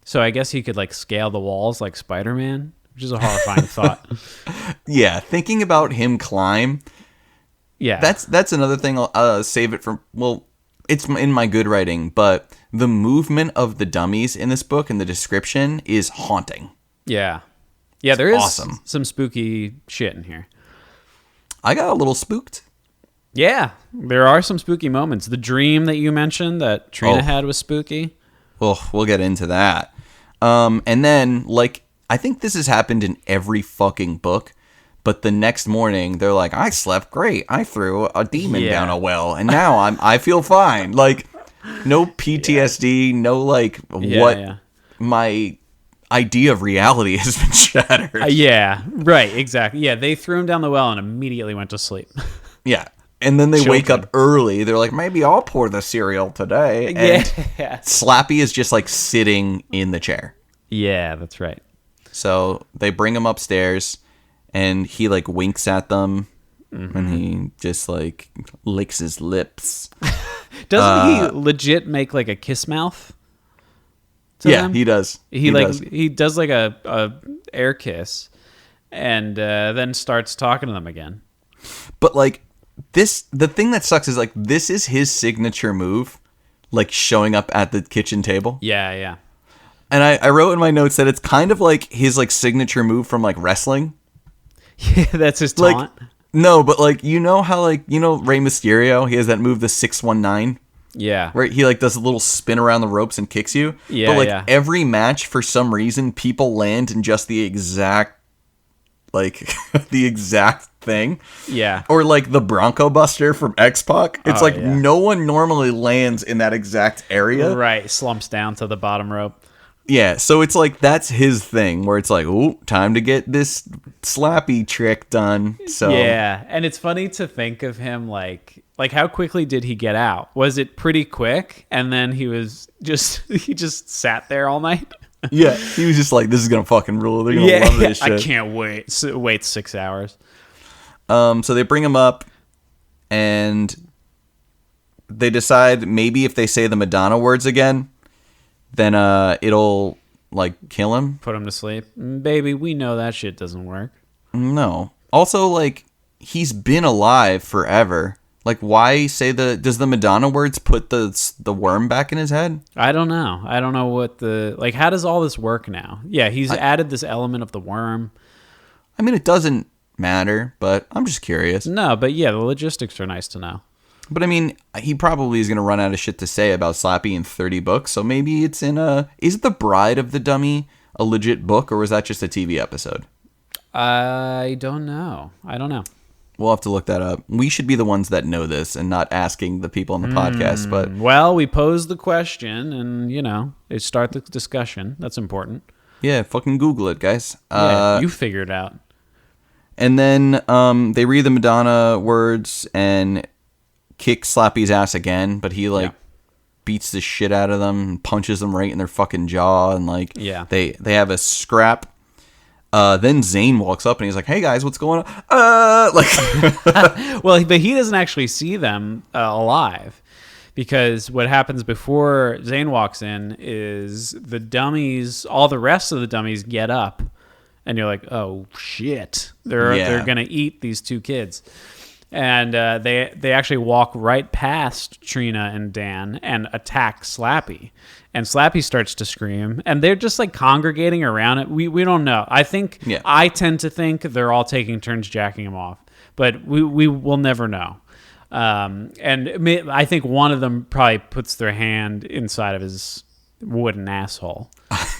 So I guess he could like scale the walls like Spider-Man, which is a horrifying thought. yeah, thinking about him climb. Yeah, That's another thing. I'll save it for. Well, it's in my good writing, but the movement of the dummies in this book and the description is haunting. yeah. There is awesome. Some spooky shit in here. I got a little spooked. Yeah, there are some spooky moments. The dream that you mentioned that Trina had was spooky. Well, we'll get into that. And then, like, I think this has happened in every fucking book, but the next morning they're like, I slept great. I threw a demon down a well, and now I feel fine. Like, no PTSD, no like my idea of reality has been shattered. Yeah, right, exactly. Yeah, they threw him down the well and immediately went to sleep. Yeah. And then they wake up early. They're like, maybe I'll pour the cereal today. And Slappy is just like sitting in the chair. Yeah, that's right. So they bring him upstairs and he like winks at them and he just like licks his lips. Doesn't he legit make like a kiss mouth? Them? He does. He does like a air kiss and then starts talking to them again. But like, the thing that sucks is like this is his signature move, like showing up at the kitchen table. Yeah. And I wrote in my notes that it's kind of like his like signature move from like wrestling. Yeah, that's his taunt. Like, no, but like you know how like Rey Mysterio, he has that move, the 619. Yeah. Where he like does a little spin around the ropes and kicks you. Yeah. But like every match, for some reason, people land in just the exact thing. Yeah. Or like the Bronco Buster from X-Pac. It's no one normally lands in that exact area. Right. Slumps down to the bottom rope. Yeah. So it's like that's his thing where it's like, ooh, time to get this Slappy trick done. So yeah. And it's funny to think of him like how quickly did he get out? Was it pretty quick? And then he just sat there all night? Yeah, he was just like, this is gonna fucking rule. They're gonna love this shit. I can't wait. Wait 6 hours. So they bring him up, and they decide maybe if they say the Madonna words again, then it'll like kill him. Put him to sleep. Baby, we know that shit doesn't work. No. Also, like, he's been alive forever. Like, why say does the Madonna words put the worm back in his head? I don't know. I don't know what how does all this work now? Yeah, he's added this element of the worm. I mean, it doesn't matter, but I'm just curious. No, but yeah, the logistics are nice to know. But I mean, he probably is going to run out of shit to say about Slappy in 30 books, so maybe it's is The Bride of the Dummy a legit book, or was that just a TV episode? I don't know. We'll have to look that up. We should be the ones that know this and not asking the people on the podcast. But well, we pose the question and, start the discussion. That's important. Yeah, fucking Google it, guys. Yeah, you figure it out. And then they read the Madonna words and kick Slappy's ass again, but he beats the shit out of them and punches them right in their fucking jaw. And they have a scrap. Then Zane walks up and he's like, "Hey guys, what's going on?" Well, but he doesn't actually see them alive, because what happens before Zane walks in is the dummies, all the rest of the dummies get up, and you're like, "Oh shit, they're gonna eat these two kids." And they actually walk right past Trina and Dan and attack Slappy. And Slappy starts to scream. And they're just like congregating around it. We don't know. I tend to think they're all taking turns jacking him off. But we will never know. And I think one of them probably puts their hand inside of his wooden asshole.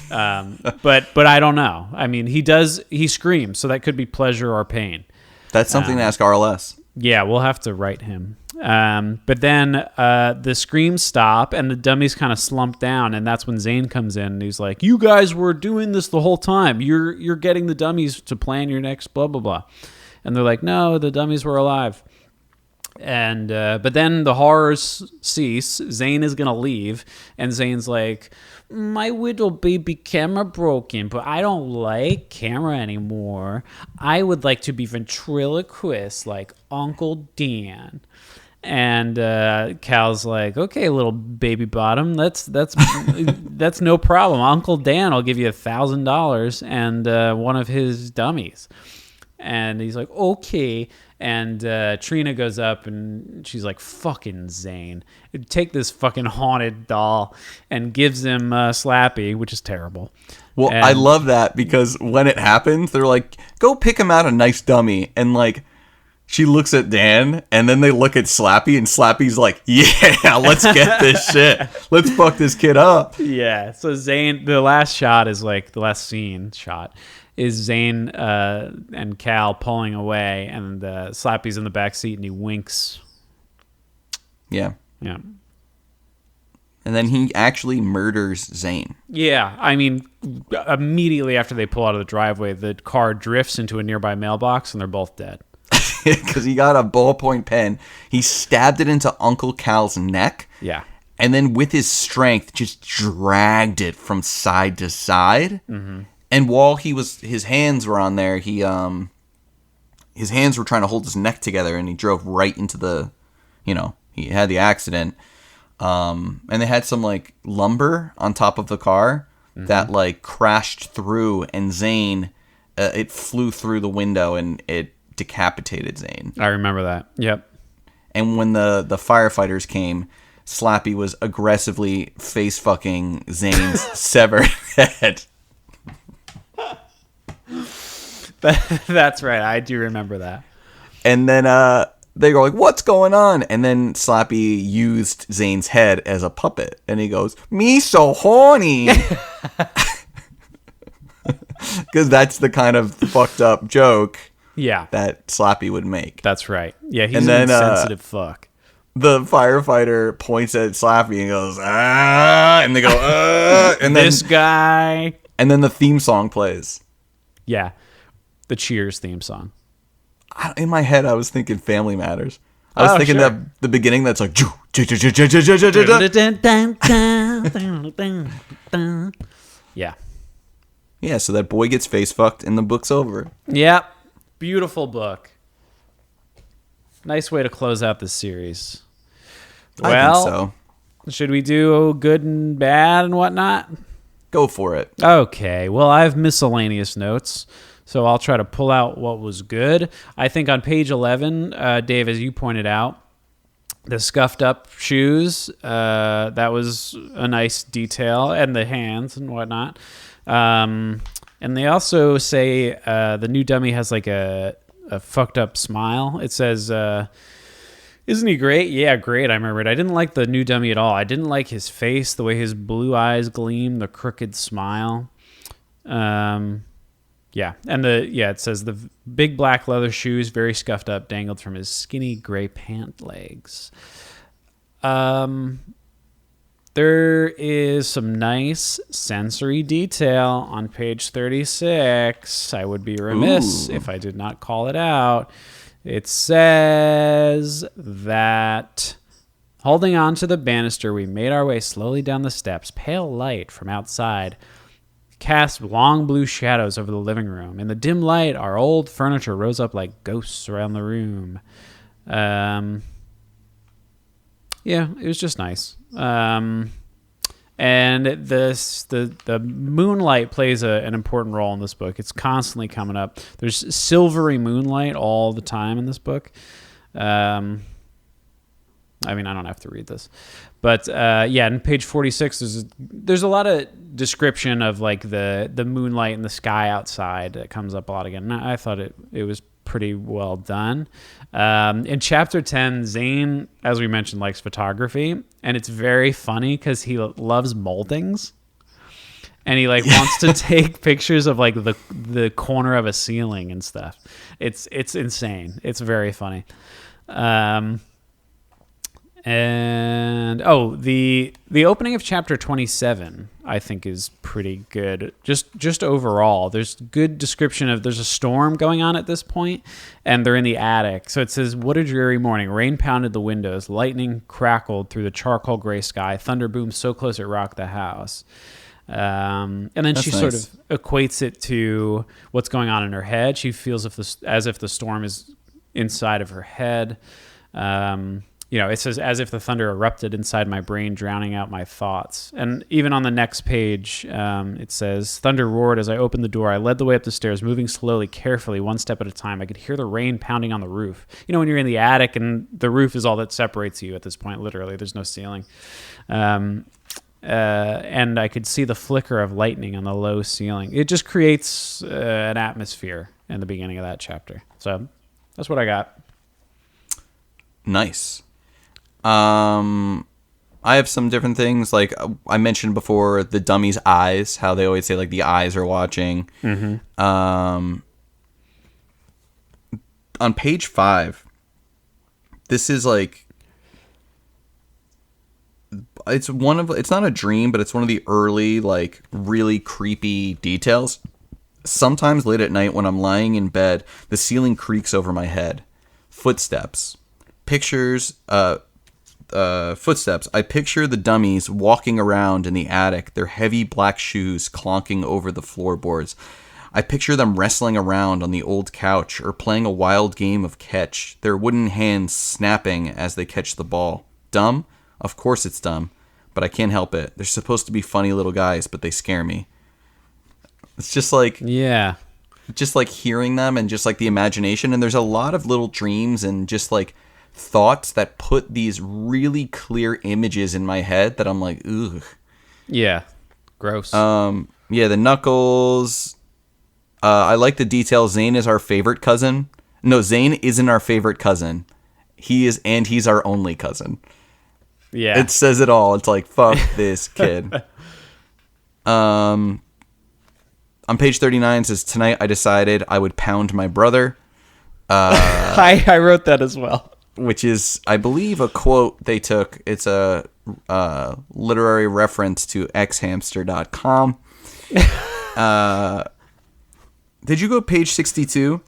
But I don't know. I mean, he screams. So that could be pleasure or pain. That's something to ask RLS. Yeah, we'll have to write him. But then the screams stop and the dummies kind of slump down, and that's when Zane comes in and he's like, "You guys were doing this the whole time. You're getting the dummies to plan your next blah blah blah." And they're like, "No, the dummies were alive." And but then the horrors cease. Zane is gonna leave, and Zane's like, my little baby camera broken, but I don't like camera anymore. I would like to be ventriloquist like Uncle Dan. And Cal's like, okay, little baby bottom, that's no problem. Uncle Dan will give you $1,000 and one of his dummies. And he's like, okay. And Trina goes up and she's like, fucking Zane, take this fucking haunted doll, and gives him Slappy, which is terrible. Well, And I love that because when it happens, they're like, go pick him out a nice dummy. And like, she looks at Dan and then they look at Slappy and Slappy's like, yeah, let's get this shit. Let's fuck this kid up. Yeah. So Zane, the last shot is like, the last scene shot is Zane and Cal pulling away, and Slappy's in the back seat and he winks. Yeah. Yeah. And then he actually murders Zane. Yeah, I mean, immediately after they pull out of the driveway, the car drifts into a nearby mailbox and they're both dead. Because he got a ballpoint pen. He stabbed it into Uncle Cal's neck. Yeah. And then with his strength, just dragged it from side to side. Mm-hmm. And while his hands were on there, his hands were trying to hold his neck together, and he drove right into he had the accident. And they had some like lumber on top of the car that like crashed through, and Zane, it flew through the window and it decapitated Zane. I remember that. Yep. And when the firefighters came, Slappy was aggressively face fucking Zane's severed head. That's right. I do remember that. And then they go like, what's going on? And then Slappy used Zane's head as a puppet. And he goes, me so horny. Because that's the kind of fucked up joke that Slappy would make. That's right. Yeah, he's an insensitive fuck. The firefighter points at Slappy and goes, ah, and they go, and then this guy. And then the theme song plays. Yeah, the Cheers theme song. In my head, I was thinking Family Matters. I was thinking sure. that the beginning that's like, yeah. Yeah, so that boy gets face fucked and the book's over. Yep. Beautiful book. Nice way to close out this series. I Well, think so. Should we do good and bad and whatnot? Go for it. Okay. Well, I have miscellaneous notes, so I'll try to pull out what was good. I think on page 11, Dave, as you pointed out, the scuffed up shoes, that was a nice detail, and the hands and whatnot. And they also say the new dummy has like a fucked up smile. It says, isn't he great? Yeah, great. I remember it. I didn't like the new dummy at all. I didn't like his face, the way his blue eyes gleam, the crooked smile. Yeah. And it says the big black leather shoes, very scuffed up, dangled from his skinny gray pant legs. There is some nice sensory detail on page 36. I would be remiss if I did not call it out. It says that, holding on to the banister, we made our way slowly down the steps. Pale light from outside cast long blue shadows over the living room. In the dim light, our old furniture rose up like ghosts around the room. Yeah, it was just nice. And the moonlight plays an important role in this book. It's constantly coming up. There's silvery moonlight all the time in this book. I mean, I don't have to read this, but in page 46, there's a lot of description of like the moonlight in the sky outside that comes up a lot again. And I thought it was pretty well done. In chapter 10, Zane, as we mentioned, likes photography, and it's very funny because he loves moldings, and he like wants to take pictures of like the corner of a ceiling and stuff. It's insane. It's very funny. And the opening of chapter 27 I think is pretty good. Just overall, there's good description of there's a storm going on at this point, and they're in the attic. So it says, "What a dreary morning. Rain pounded the windows. Lightning crackled through the charcoal gray sky. Thunder boomed so close it rocked the house." And then That's she nice. sort of equates it to what's going on in her head. She feels as if the storm is inside of her head. It says, "As if the thunder erupted inside my brain, drowning out my thoughts." And even on the next page, it says, "Thunder roared as I opened the door. I led the way up the stairs, moving slowly, carefully, one step at a time. I could hear the rain pounding on the roof." When you're in the attic and the roof is all that separates you at this point, literally, there's no ceiling. And I could see the flicker of lightning on the low ceiling. It just creates an atmosphere in the beginning of that chapter. So that's what I got. Nice. I have some different things. Like I mentioned before, the dummies' eyes, how they always say like the eyes are watching. Mm-hmm. On page 5, this is like, it's not a dream, but it's one of the early, like, really creepy details. Sometimes late at night when I'm lying in bed, the ceiling creaks over my head. Footsteps. Footsteps. I picture the dummies walking around in the attic, their heavy black shoes clonking over the floorboards. I picture them wrestling around on the old couch or playing a wild game of catch, their wooden hands snapping as they catch the ball. Dumb? Of course it's dumb, but I can't help it. They're supposed to be funny little guys, but they scare me. It's just like... Yeah. Just like hearing them and just like the imagination. And there's a lot of little dreams and just like thoughts that put these really clear images in my head that I'm like, ugh. Yeah. Gross. Yeah, the knuckles. I like the detail. Zane is our favorite cousin. No, Zane isn't our favorite cousin. He's our only cousin. Yeah. It says it all. It's like, fuck this kid. On page 39 it says, "Tonight I decided I would pound my brother." I wrote that as well. Which is, I believe, a quote they took. It's a literary reference to xhamster.com. Did you go page 62?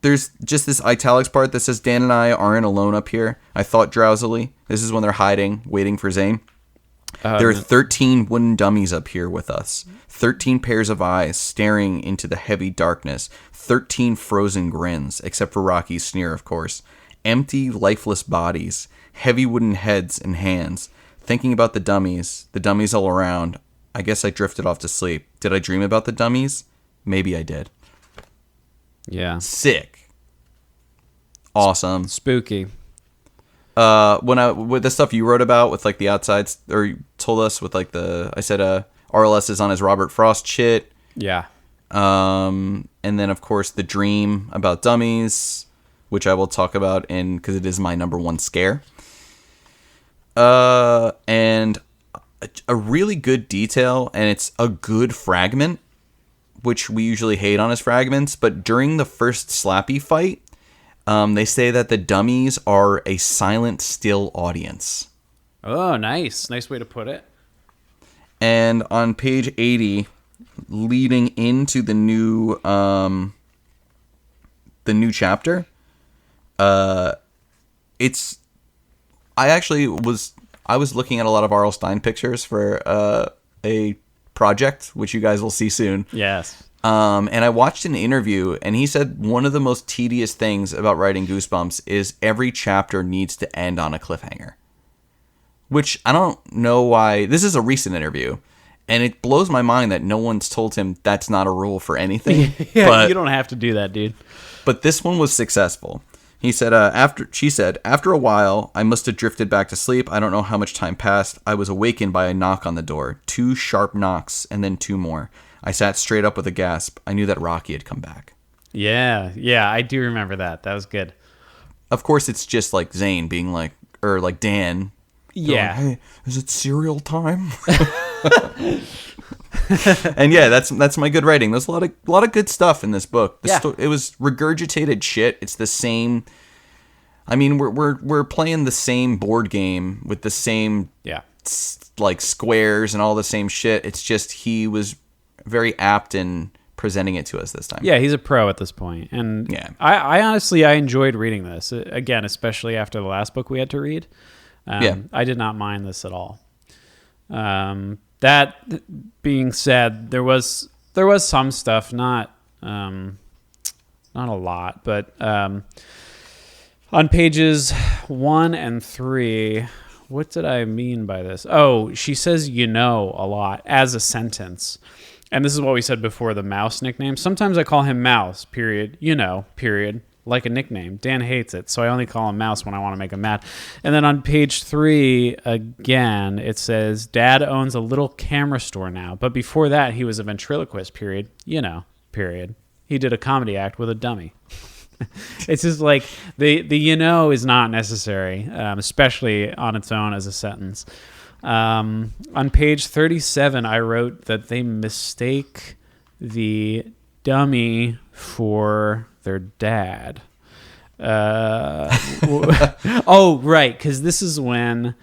There's just this italics part that says, "Dan and I aren't alone up here. I thought drowsily." This is when they're hiding, waiting for Zane. There are 13 wooden dummies up here with us. 13 pairs of eyes staring into the heavy darkness. 13 frozen grins, except for Rocky's sneer, of course. Empty, lifeless bodies. Heavy wooden heads and hands. Thinking about the dummies all around. I guess I drifted off to sleep. Did I dream about the dummies? Maybe I did. Yeah. Sick. Awesome. Spooky. With the stuff you wrote about with like the outsides, or you told us with like I said RLS is on his Robert Frost shit. Yeah. And then of course the dream about dummies, which I will talk about because it is my number one scare. And a really good detail, and it's a good fragment, which we usually hate on as fragments, but during the first Slappy fight, they say that the dummies are a silent, still audience. Oh, nice. Nice way to put it. And on page 80, leading into the new chapter, I was looking at a lot of R.L. Stine pictures for a project, which you guys will see soon. Yes. And I watched an interview, and he said one of the most tedious things about writing Goosebumps is every chapter needs to end on a cliffhanger. Which I don't know why. This is a recent interview, and it blows my mind that no one's told him that's not a rule for anything. Yeah, you don't have to do that, dude. But this one was successful. He said, after a while, I must have drifted back to sleep. I don't know how much time passed. I was awakened by a knock on the door. 2 sharp knocks, and then 2 more. I sat straight up with a gasp. I knew that Rocky had come back. Yeah, I do remember that. That was good. Of course, it's just like Zane being like, or like Dan. Yeah. Going, hey, is it cereal time? And yeah, that's my good writing. There's a lot of good stuff in this book. It was regurgitated shit. It's the same. I mean, we're playing the same board game with the same like squares and all the same shit. It's just he was very apt in presenting it to us this time. Yeah, he's a pro at this point. And yeah. I honestly, I enjoyed reading this. Again, especially after the last book we had to read. I did not mind this at all. That being said, there was some stuff, not a lot, but on pages 1 and 3, what did I mean by this? Oh, she says a lot as a sentence. And this is what we said before, the Mouse nickname. Sometimes I call him Mouse, period, period, like a nickname. Dan hates it, so I only call him Mouse when I want to make him mad. And then on page 3, again, it says, Dad owns a little camera store now. But before that, he was a ventriloquist, period, period. He did a comedy act with a dummy. It's just like the is not necessary, especially on its own as a sentence. On page 37, I wrote that they mistake the dummy for their dad. Oh, right, because this is when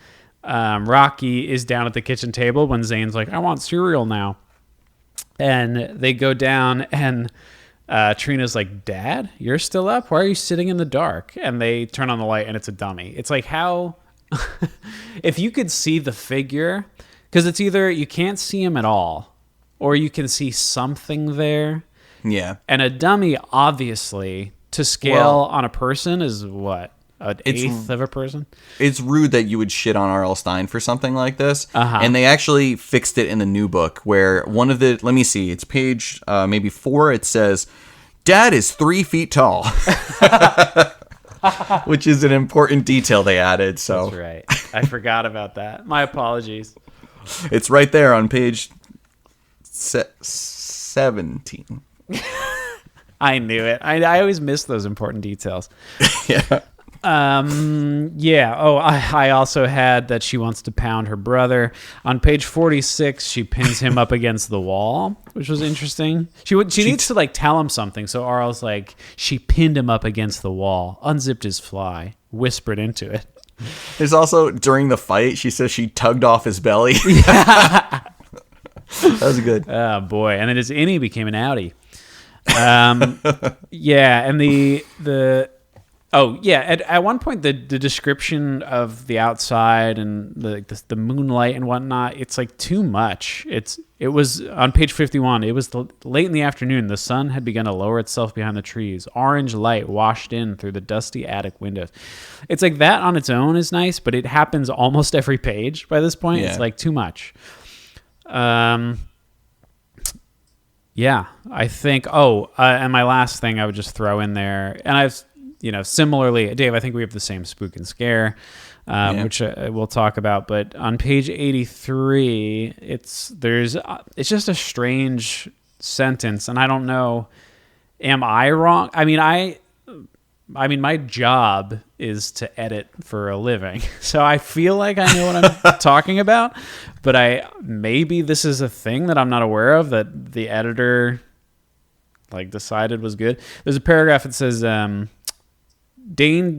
Rocky is down at the kitchen table when Zane's like, I want cereal now. And they go down and Trina's like, Dad, you're still up? Why are you sitting in the dark? And they turn on the light and it's a dummy. It's like, how... if you could see the figure, because it's either you can't see him at all or you can see something there. Yeah. And a dummy, obviously, to scale on a person is what? An eighth of a person? It's rude that you would shit on R.L. Stine for something like this. And they actually fixed it in the new book where one of the, let me see, it's page maybe 4. It says, Dad is 3 feet tall. Which is an important detail they added. So that's right. I forgot about that. My apologies. It's right there on page 17. I knew it. I always miss those important details. Yeah. Yeah. Oh, I also had that she wants to pound her brother. On page 46, she pins him up against the wall, which was interesting. She needs to like tell him something. So Arl's like, she pinned him up against the wall, unzipped his fly, whispered into it. There's also, during the fight, she says she tugged off his belly. That was good. Oh, boy. And then his innie became an outie. Yeah. And at one point, the description of the outside and the moonlight and whatnot, it's like too much. It was on page 51. It was late in the afternoon. The sun had begun to lower itself behind the trees. Orange light washed in through the dusty attic windows. It's like that on its own is nice, but it happens almost every page by this point. Yeah. It's like too much. Yeah, I think. And my last thing I would just throw in there, and I've. Similarly, Dave, I think we have the same spook and scare, which we'll talk about. But on page 83, it's just a strange sentence, and I don't know. Am I wrong? I mean, my job is to edit for a living, so I feel like I know what I'm talking about. But maybe this is a thing that I'm not aware of that the editor decided was good. There's a paragraph that says. Dan,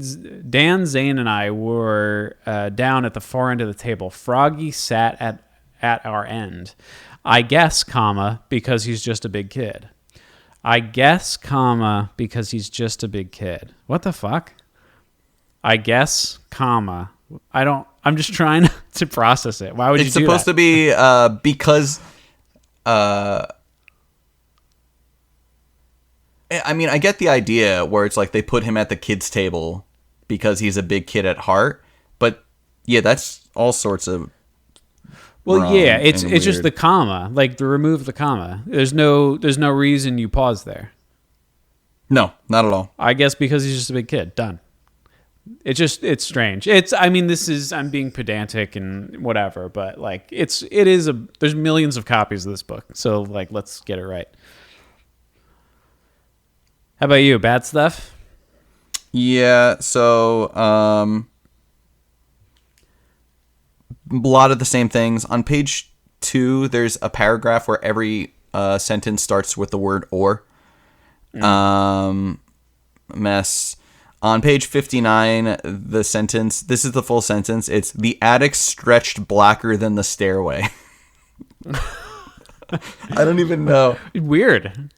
Zane, and I were down at the far end of the table. Froggy sat at our end. I guess, because he's just a big kid. I guess, because he's just a big kid. What the fuck? I guess, I'm just trying to process it. Why would you do that? It's supposed to be because... I mean, I get the idea where it's like they put him at the kids' table because he's a big kid at heart, but yeah, that's all sorts of. Well, yeah, it's just the comma, to remove the comma. There's no reason you pause there. No, not at all. I guess because he's just a big kid. Done. It's strange. I'm being pedantic and whatever, but there's millions of copies of this book, so let's get it right. How about you? Bad stuff? Yeah, so a lot of the same things. On page 2, there's a paragraph where every sentence starts with the word or. Mess. On page 59, the sentence, this is the full sentence. It's, the attic stretched blacker than the stairway. I don't even know. Weird.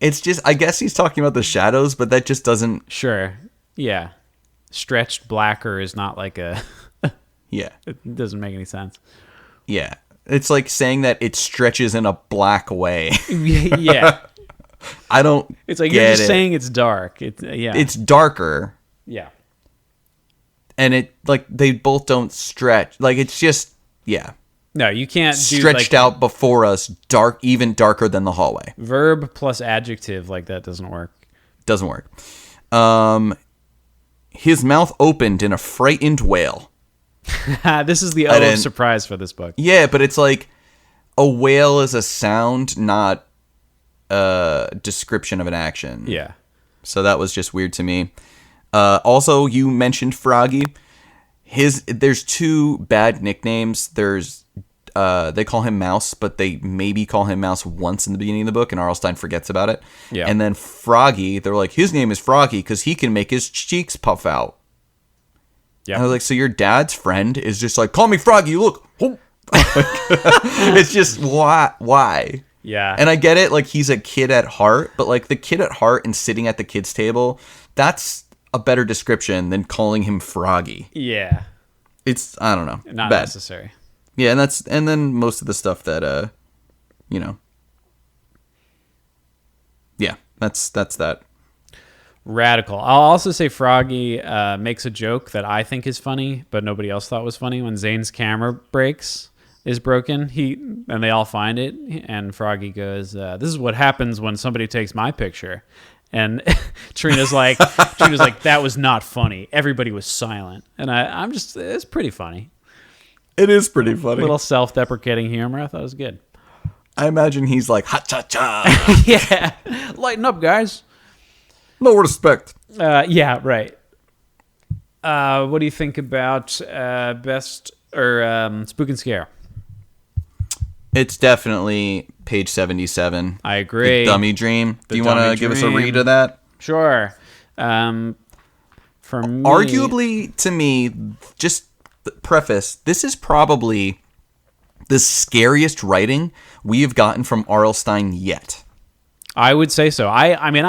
It's just, I guess he's talking about the shadows, but that just doesn't. Sure. Yeah. Stretched blacker is not like a. Yeah. It doesn't make any sense. Yeah. It's like saying that it stretches in a black way. Yeah. I don't. It's like get you're just it. saying it's dark. It's darker. Yeah. And it, like, they both don't stretch. Like, it's just, yeah. No, you can't do Stretched out before us, dark, even darker than the hallway. Verb plus adjective like that doesn't work. Doesn't work. His mouth opened in a frightened wail. This is the O of surprise for this book. Yeah, but it's like a wail is a sound, not a description of an action. Yeah. So that was just weird to me. Also, you mentioned Froggy. There's two bad nicknames. There's they call him Mouse, but they maybe call him Mouse once in the beginning of the book, and R.L. Stine forgets about it. Yeah. And then Froggy, they're like, his name is Froggy because he can make his cheeks puff out. Yeah. I was like, so your dad's friend is just like, call me Froggy, look. It's just, why? Yeah. And I get it, like, he's a kid at heart, but, like, the kid at heart and sitting at the kids' table, that's a better description than calling him Froggy. Yeah. It's, I don't know. Not bad. necessary. Yeah, and then most of the stuff that, you know. Yeah, that's that. Radical. I'll also say Froggy makes a joke that I think is funny, but nobody else thought was funny. When Zane's camera is broken, and they all find it, and Froggy goes, "This is what happens when somebody takes my picture." And Trina's like, "That was not funny. Everybody was silent." And it's pretty funny. It is pretty funny. Little self-deprecating humor. I thought it was good. I imagine he's like, ha cha cha. Yeah, lighten up, guys. No respect. Yeah, right. What do you think about best or Spook and Scare? It's definitely page 77. I agree. The Dummy Dream. Do you want Dummy to give us a Dream. read of that? Sure. For me, Arguably, to me, just preface, this is probably the scariest writing we have gotten from R.L. Stine yet. I would say so. I mean,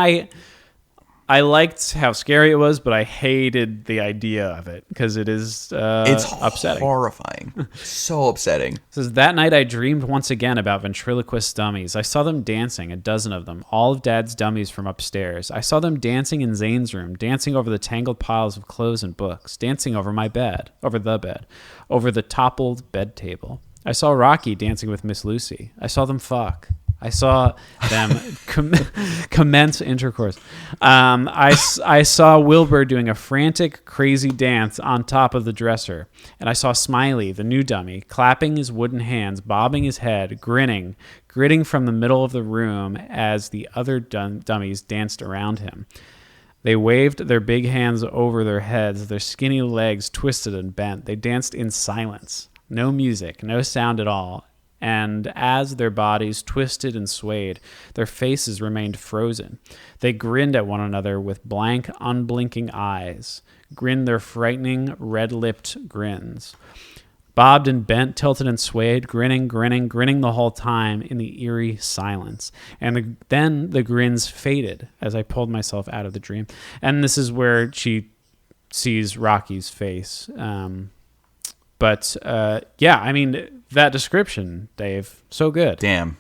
I liked how scary it was, but I hated the idea of it because it is It's upsetting. horrifying. So upsetting. It says, that night I dreamed once again about ventriloquist dummies. I saw them dancing, a dozen of them, all of Dad's dummies from upstairs. I saw them dancing in Zane's room, dancing over the tangled piles of clothes and books, dancing over my bed, over the toppled bed table. I saw Rocky dancing with Miss Lucy. I saw them fuck. I saw them commence intercourse. I saw Wilbur doing a frantic, crazy dance on top of the dresser. And I saw Smiley, the new dummy, clapping his wooden hands, bobbing his head, grinning from the middle of the room as the other dummies danced around him. They waved their big hands over their heads, their skinny legs twisted and bent. They danced in silence. No music, no sound at all. And as their bodies twisted and swayed, their faces remained frozen. They grinned at one another with blank, unblinking eyes, grinned their frightening, red-lipped grins. Bobbed and bent, tilted and swayed, grinning the whole time in the eerie silence. And then the grins faded as I pulled myself out of the dream. And this is where she sees Rocky's face. But yeah, I mean, that description, Dave, so good. Damn.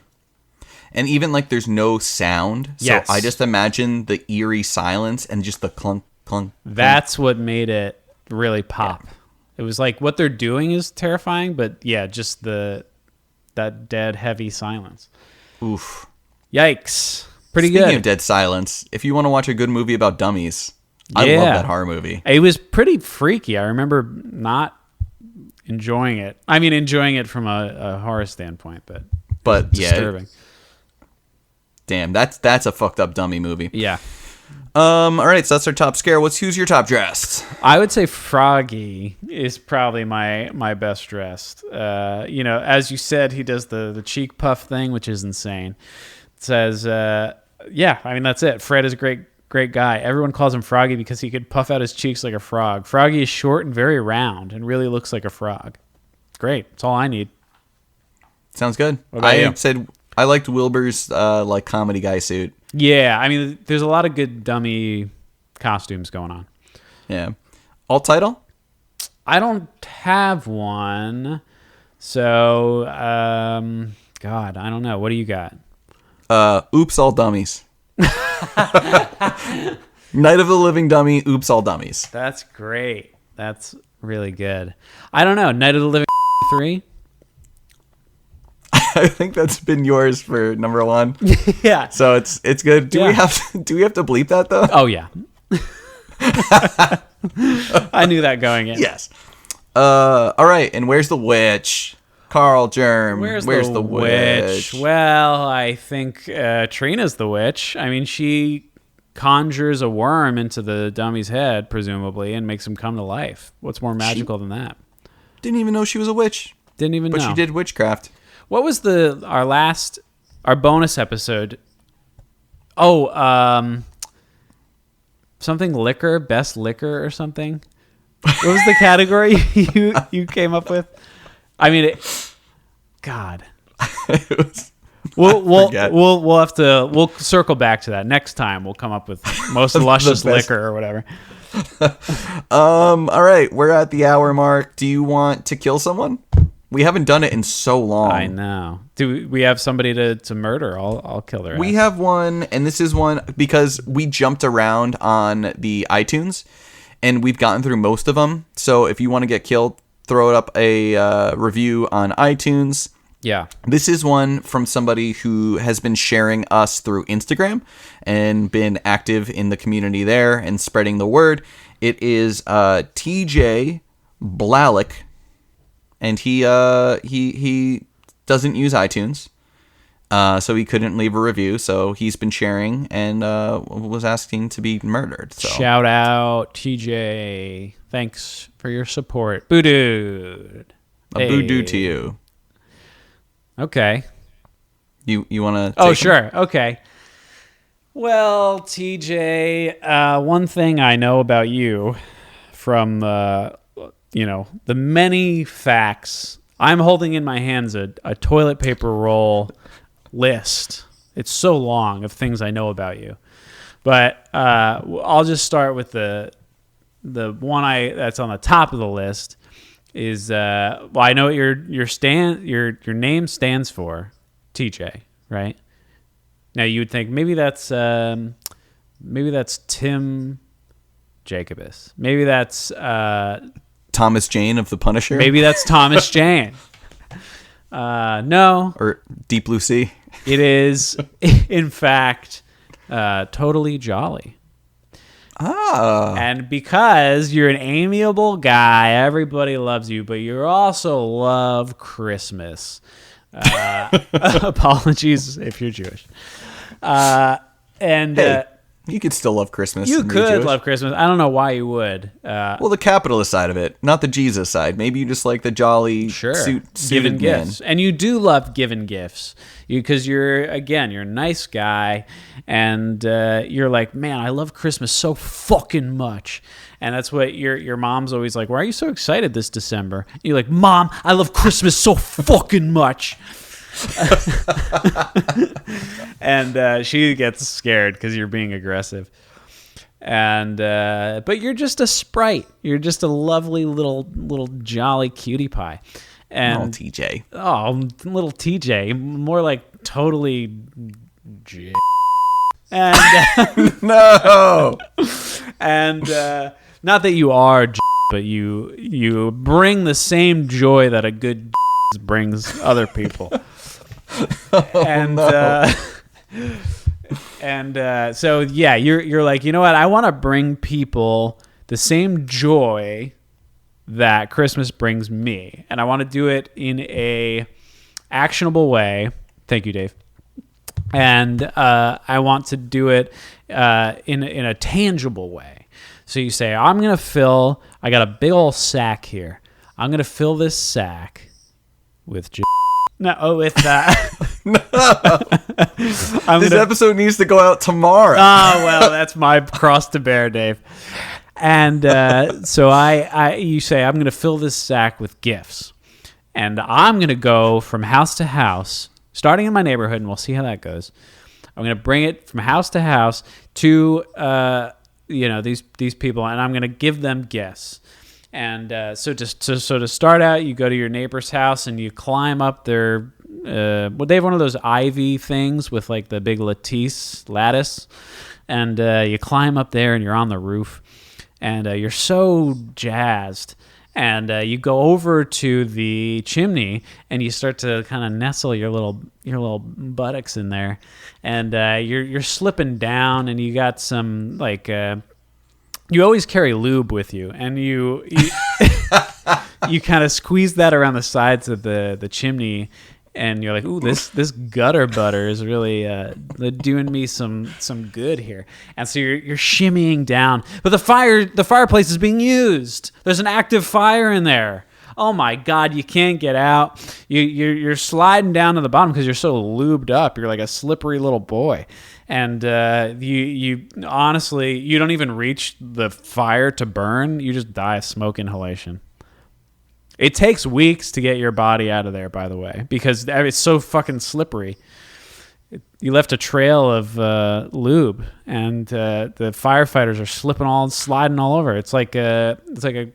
And even like there's no sound. So Yes. I just imagine the eerie silence and just the clunk, clunk. That's what made it really pop. Yeah. It was like what they're doing is terrifying, but yeah, just that dead, heavy silence. Oof. Yikes. Pretty Speaking good. of dead silence, if you want to watch a good movie about dummies, I love that horror movie. It was pretty freaky. I remember not enjoying it. I mean, enjoying it from a horror standpoint, but yeah, disturbing. Damn, that's a fucked up dummy movie. Yeah. All right, so that's our top scare. Who's your top dressed? I would say Froggy is probably my best dressed. As you said, he does the cheek puff thing, which is insane. It says, yeah, I mean, that's it. Fred is a great great guy. Everyone calls him Froggy because he could puff out his cheeks like a frog. Froggy is short and very round and really looks like a frog. Great. That's all I need. Sounds good. What about you? Said I liked Wilbur's like comedy guy suit. Yeah, I mean, there's a lot of good dummy costumes going on. Yeah. Alt title? I don't have one. So, God, I don't know. What do you got? Oops, all dummies. Night of the Living Dummy, Oops, all dummies. That's great. That's really good. I don't know. Night of the Living 3? I think that's been yours for number 1. Yeah. So it's good. Do we have to bleep that though? Oh yeah. I knew that going in. Yes. All right. And where's the witch? Carl Germ. Where's the witch? Well, I think Trina's the witch. I mean, she conjures a worm into the dummy's head, presumably, and makes him come to life. What's more magical than that? Didn't even know she was a witch. Didn't even know. But she did witchcraft. What was our bonus episode? Oh, something liquor, best liquor or something. What was the category you came up with? I mean, God. We'll have to. We'll circle back to that next time. We'll come up with most luscious liquor or whatever. All right, we're at the hour mark. Do you want to kill someone? We haven't done it in so long. I know. Do we have somebody to murder? I'll kill their ass. We have one, and this is one because we jumped around on the iTunes, and we've gotten through most of them. So if you want to get killed, throw up a review on iTunes. Yeah. This is one from somebody who has been sharing us through Instagram and been active in the community there and spreading the word. It is TJ Blalik. And he doesn't use iTunes, so he couldn't leave a review. So he's been sharing and was asking to be murdered. So. Shout out, TJ. Thanks for your support. Boo-doo. Boo-doo to you. Okay. You want to Oh, sure. Okay. Well, TJ, one thing I know about you from... the many facts. I'm holding in my hands a toilet paper roll list. It's so long of things I know about you. But I'll just start with the one that's on the top of the list is I know what your name stands for, TJ, right? Now you would think maybe that's Tim Jacobus. Maybe that's Thomas Jane of The Punisher? Maybe that's Thomas Jane. No. Or Deep Blue Sea? It is, in fact, Totally Jolly. Ah. And because you're an amiable guy, everybody loves you, but you also love Christmas. Apologies if you're Jewish. You could still love Christmas. You could love Christmas. I don't know why you would. Well, the capitalist side of it, not the Jesus side. Maybe you just like the jolly suited gifts. man. And you do love giving gifts because you're a nice guy, and you're like, man, I love Christmas so fucking much. And that's what your mom's always like, why are you so excited this December? And you're like, Mom, I love Christmas so fucking much. And she gets scared because you're being aggressive, and but you're just a sprite. You're just a lovely little jolly cutie pie. And TJ. Oh, little TJ, more like totally. And no. And not that you are, but you bring the same joy that a good brings other people. So yeah, you're like, you know what? I want to bring people the same joy that Christmas brings me, and I want to do it in a actionable way. Thank you, Dave. And I want to do it in a tangible way. So you say, I got a big old sack here. I'm gonna fill this sack with No, with that. This episode needs to go out tomorrow. Oh, well, that's my cross to bear, Dave. And so you say, I'm going to fill this sack with gifts. And I'm going to go from house to house, starting in my neighborhood, and we'll see how that goes. I'm going to bring it from house to house to these people, and I'm going to give them gifts. And so to start out, you go to your neighbor's house and you climb up their. They have one of those ivy things with like the big lattice, and you climb up there and you're on the roof, and you're so jazzed. And you go over to the chimney and you start to kind of nestle your little buttocks in there, and you're slipping down, and you got some like you always carry lube with you, and you you kind of squeeze that around the sides of the chimney. And you're like, ooh, this gutter butter is really doing me some good here. And so you're shimmying down, but the fireplace is being used. There's an active fire in there. Oh my God, you can't get out. You're sliding down to the bottom because you're so lubed up. You're like a slippery little boy. And you honestly, you don't even reach the fire to burn. You just die of smoke inhalation. It takes weeks to get your body out of there, by the way, because it's so fucking slippery. You left a trail of lube, and the firefighters are sliding all over. It's like a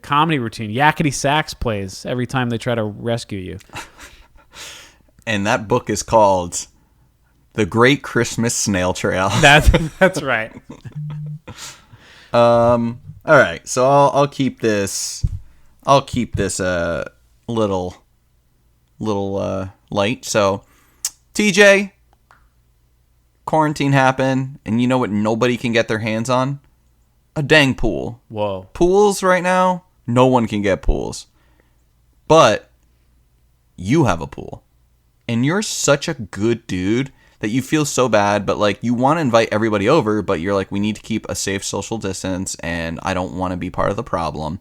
comedy routine. Yakety Sax plays every time they try to rescue you. And that book is called The Great Christmas Snail Trail. That's right. All right, so I'll keep this. I'll keep this little light. So, TJ, quarantine happened, and you know what nobody can get their hands on? A dang pool. Whoa. Pools right now, no one can get pools. But you have a pool. And you're such a good dude that you feel so bad, but like you want to invite everybody over, but you're like, we need to keep a safe social distance, and I don't want to be part of the problem.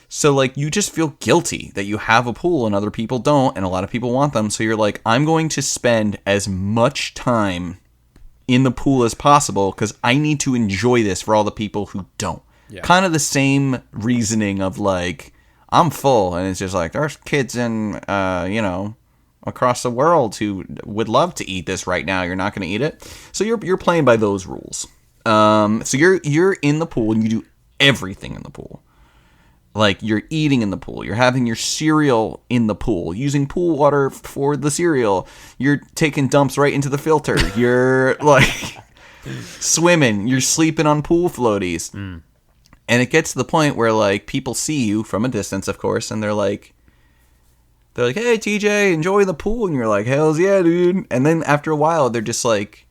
So, like, you just feel guilty that you have a pool and other people don't, and a lot of people want them. So you're like, I'm going to spend as much time in the pool as possible because I need to enjoy this for all the people who don't. Yeah. Kind of the same reasoning of, like, I'm full, and it's just like, there's kids in, across the world who would love to eat this right now. You're not going to eat it. So you're playing by those rules. So you're in the pool, and you do everything in the pool. Like, you're eating in the pool. You're having your cereal in the pool. Using pool water for the cereal. You're taking dumps right into the filter. You're, like, swimming. You're sleeping on pool floaties. Mm. And it gets to the point where, like, people see you from a distance, of course, and they're like, hey, TJ, enjoy the pool. And you're like, hells yeah, dude. And then after a while, they're just like,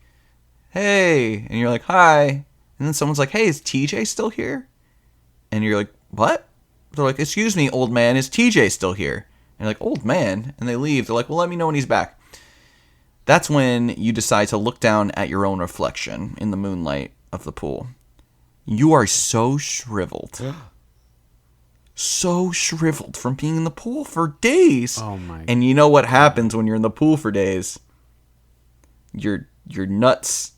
hey. And you're like, hi. And then someone's like, hey, is TJ still here? And you're like, what? They're like, excuse me, old man, is TJ still here? And you're like, old man? And they leave. They're like, well, let me know when he's back. That's when you decide to look down at your own reflection in the moonlight of the pool. You are so shriveled. Yeah. So shriveled from being in the pool for days. Oh my God. And you know what happens when you're in the pool for days? Your nuts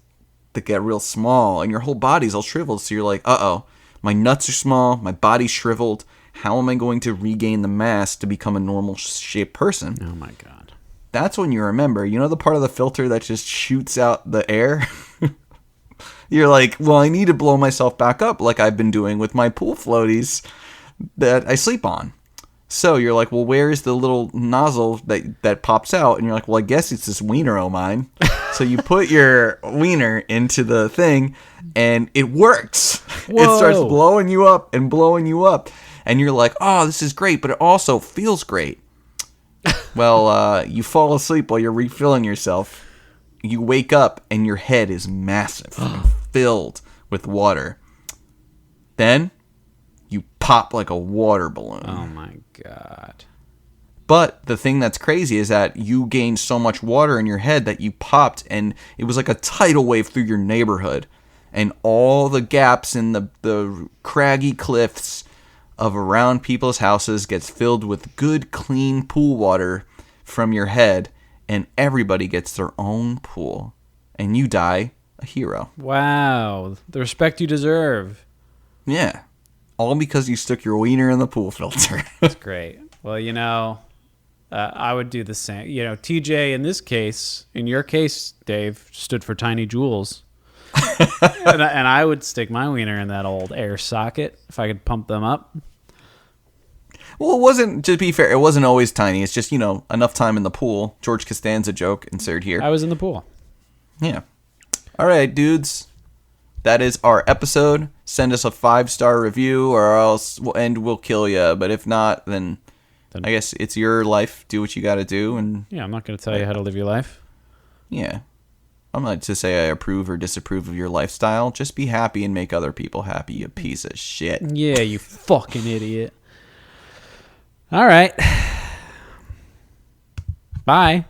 that get real small and your whole body's all shriveled. So you're like, uh-oh, my nuts are small, my body's shriveled. How am I going to regain the mass to become a normal shaped person? Oh my God. That's when you remember, you know the part of the filter that just shoots out the air? You're like, well, I need to blow myself back up like I've been doing with my pool floaties that I sleep on. So you're like, well, where is the little nozzle that pops out? And you're like, well, I guess it's this wiener o' mine. So you put your wiener into the thing, and it works. Whoa. It starts blowing you up and blowing you up. And you're like, oh, this is great, but it also feels great. Well, you fall asleep while you're refilling yourself. You wake up, and your head is massive and filled with water. Then you pop like a water balloon. Oh, my God. But the thing that's crazy is that you gained so much water in your head that you popped, and it was like a tidal wave through your neighborhood. And all the gaps in the craggy cliffs of around people's houses gets filled with good, clean pool water from your head, and everybody gets their own pool. And you die a hero. Wow. The respect you deserve. Yeah. All because you stuck your wiener in the pool filter. That's great. Well, I would do the same. TJ, in your case, Dave, stood for tiny jewels. and I would stick my wiener in that old air socket if I could pump them up. Well, it wasn't, to be fair, it wasn't always tiny. It's just, enough time in the pool. George Costanza joke inserted here. I was in the pool. Yeah. All right, dudes. That is our episode. Send us a 5-star review or else we'll kill you. But if not, then I guess it's your life. Do what you got to do. And yeah, I'm not going to tell you how to live your life. Yeah. I'm not to say I approve or disapprove of your lifestyle. Just be happy and make other people happy, you piece of shit. Yeah, you fucking idiot. All right. Bye.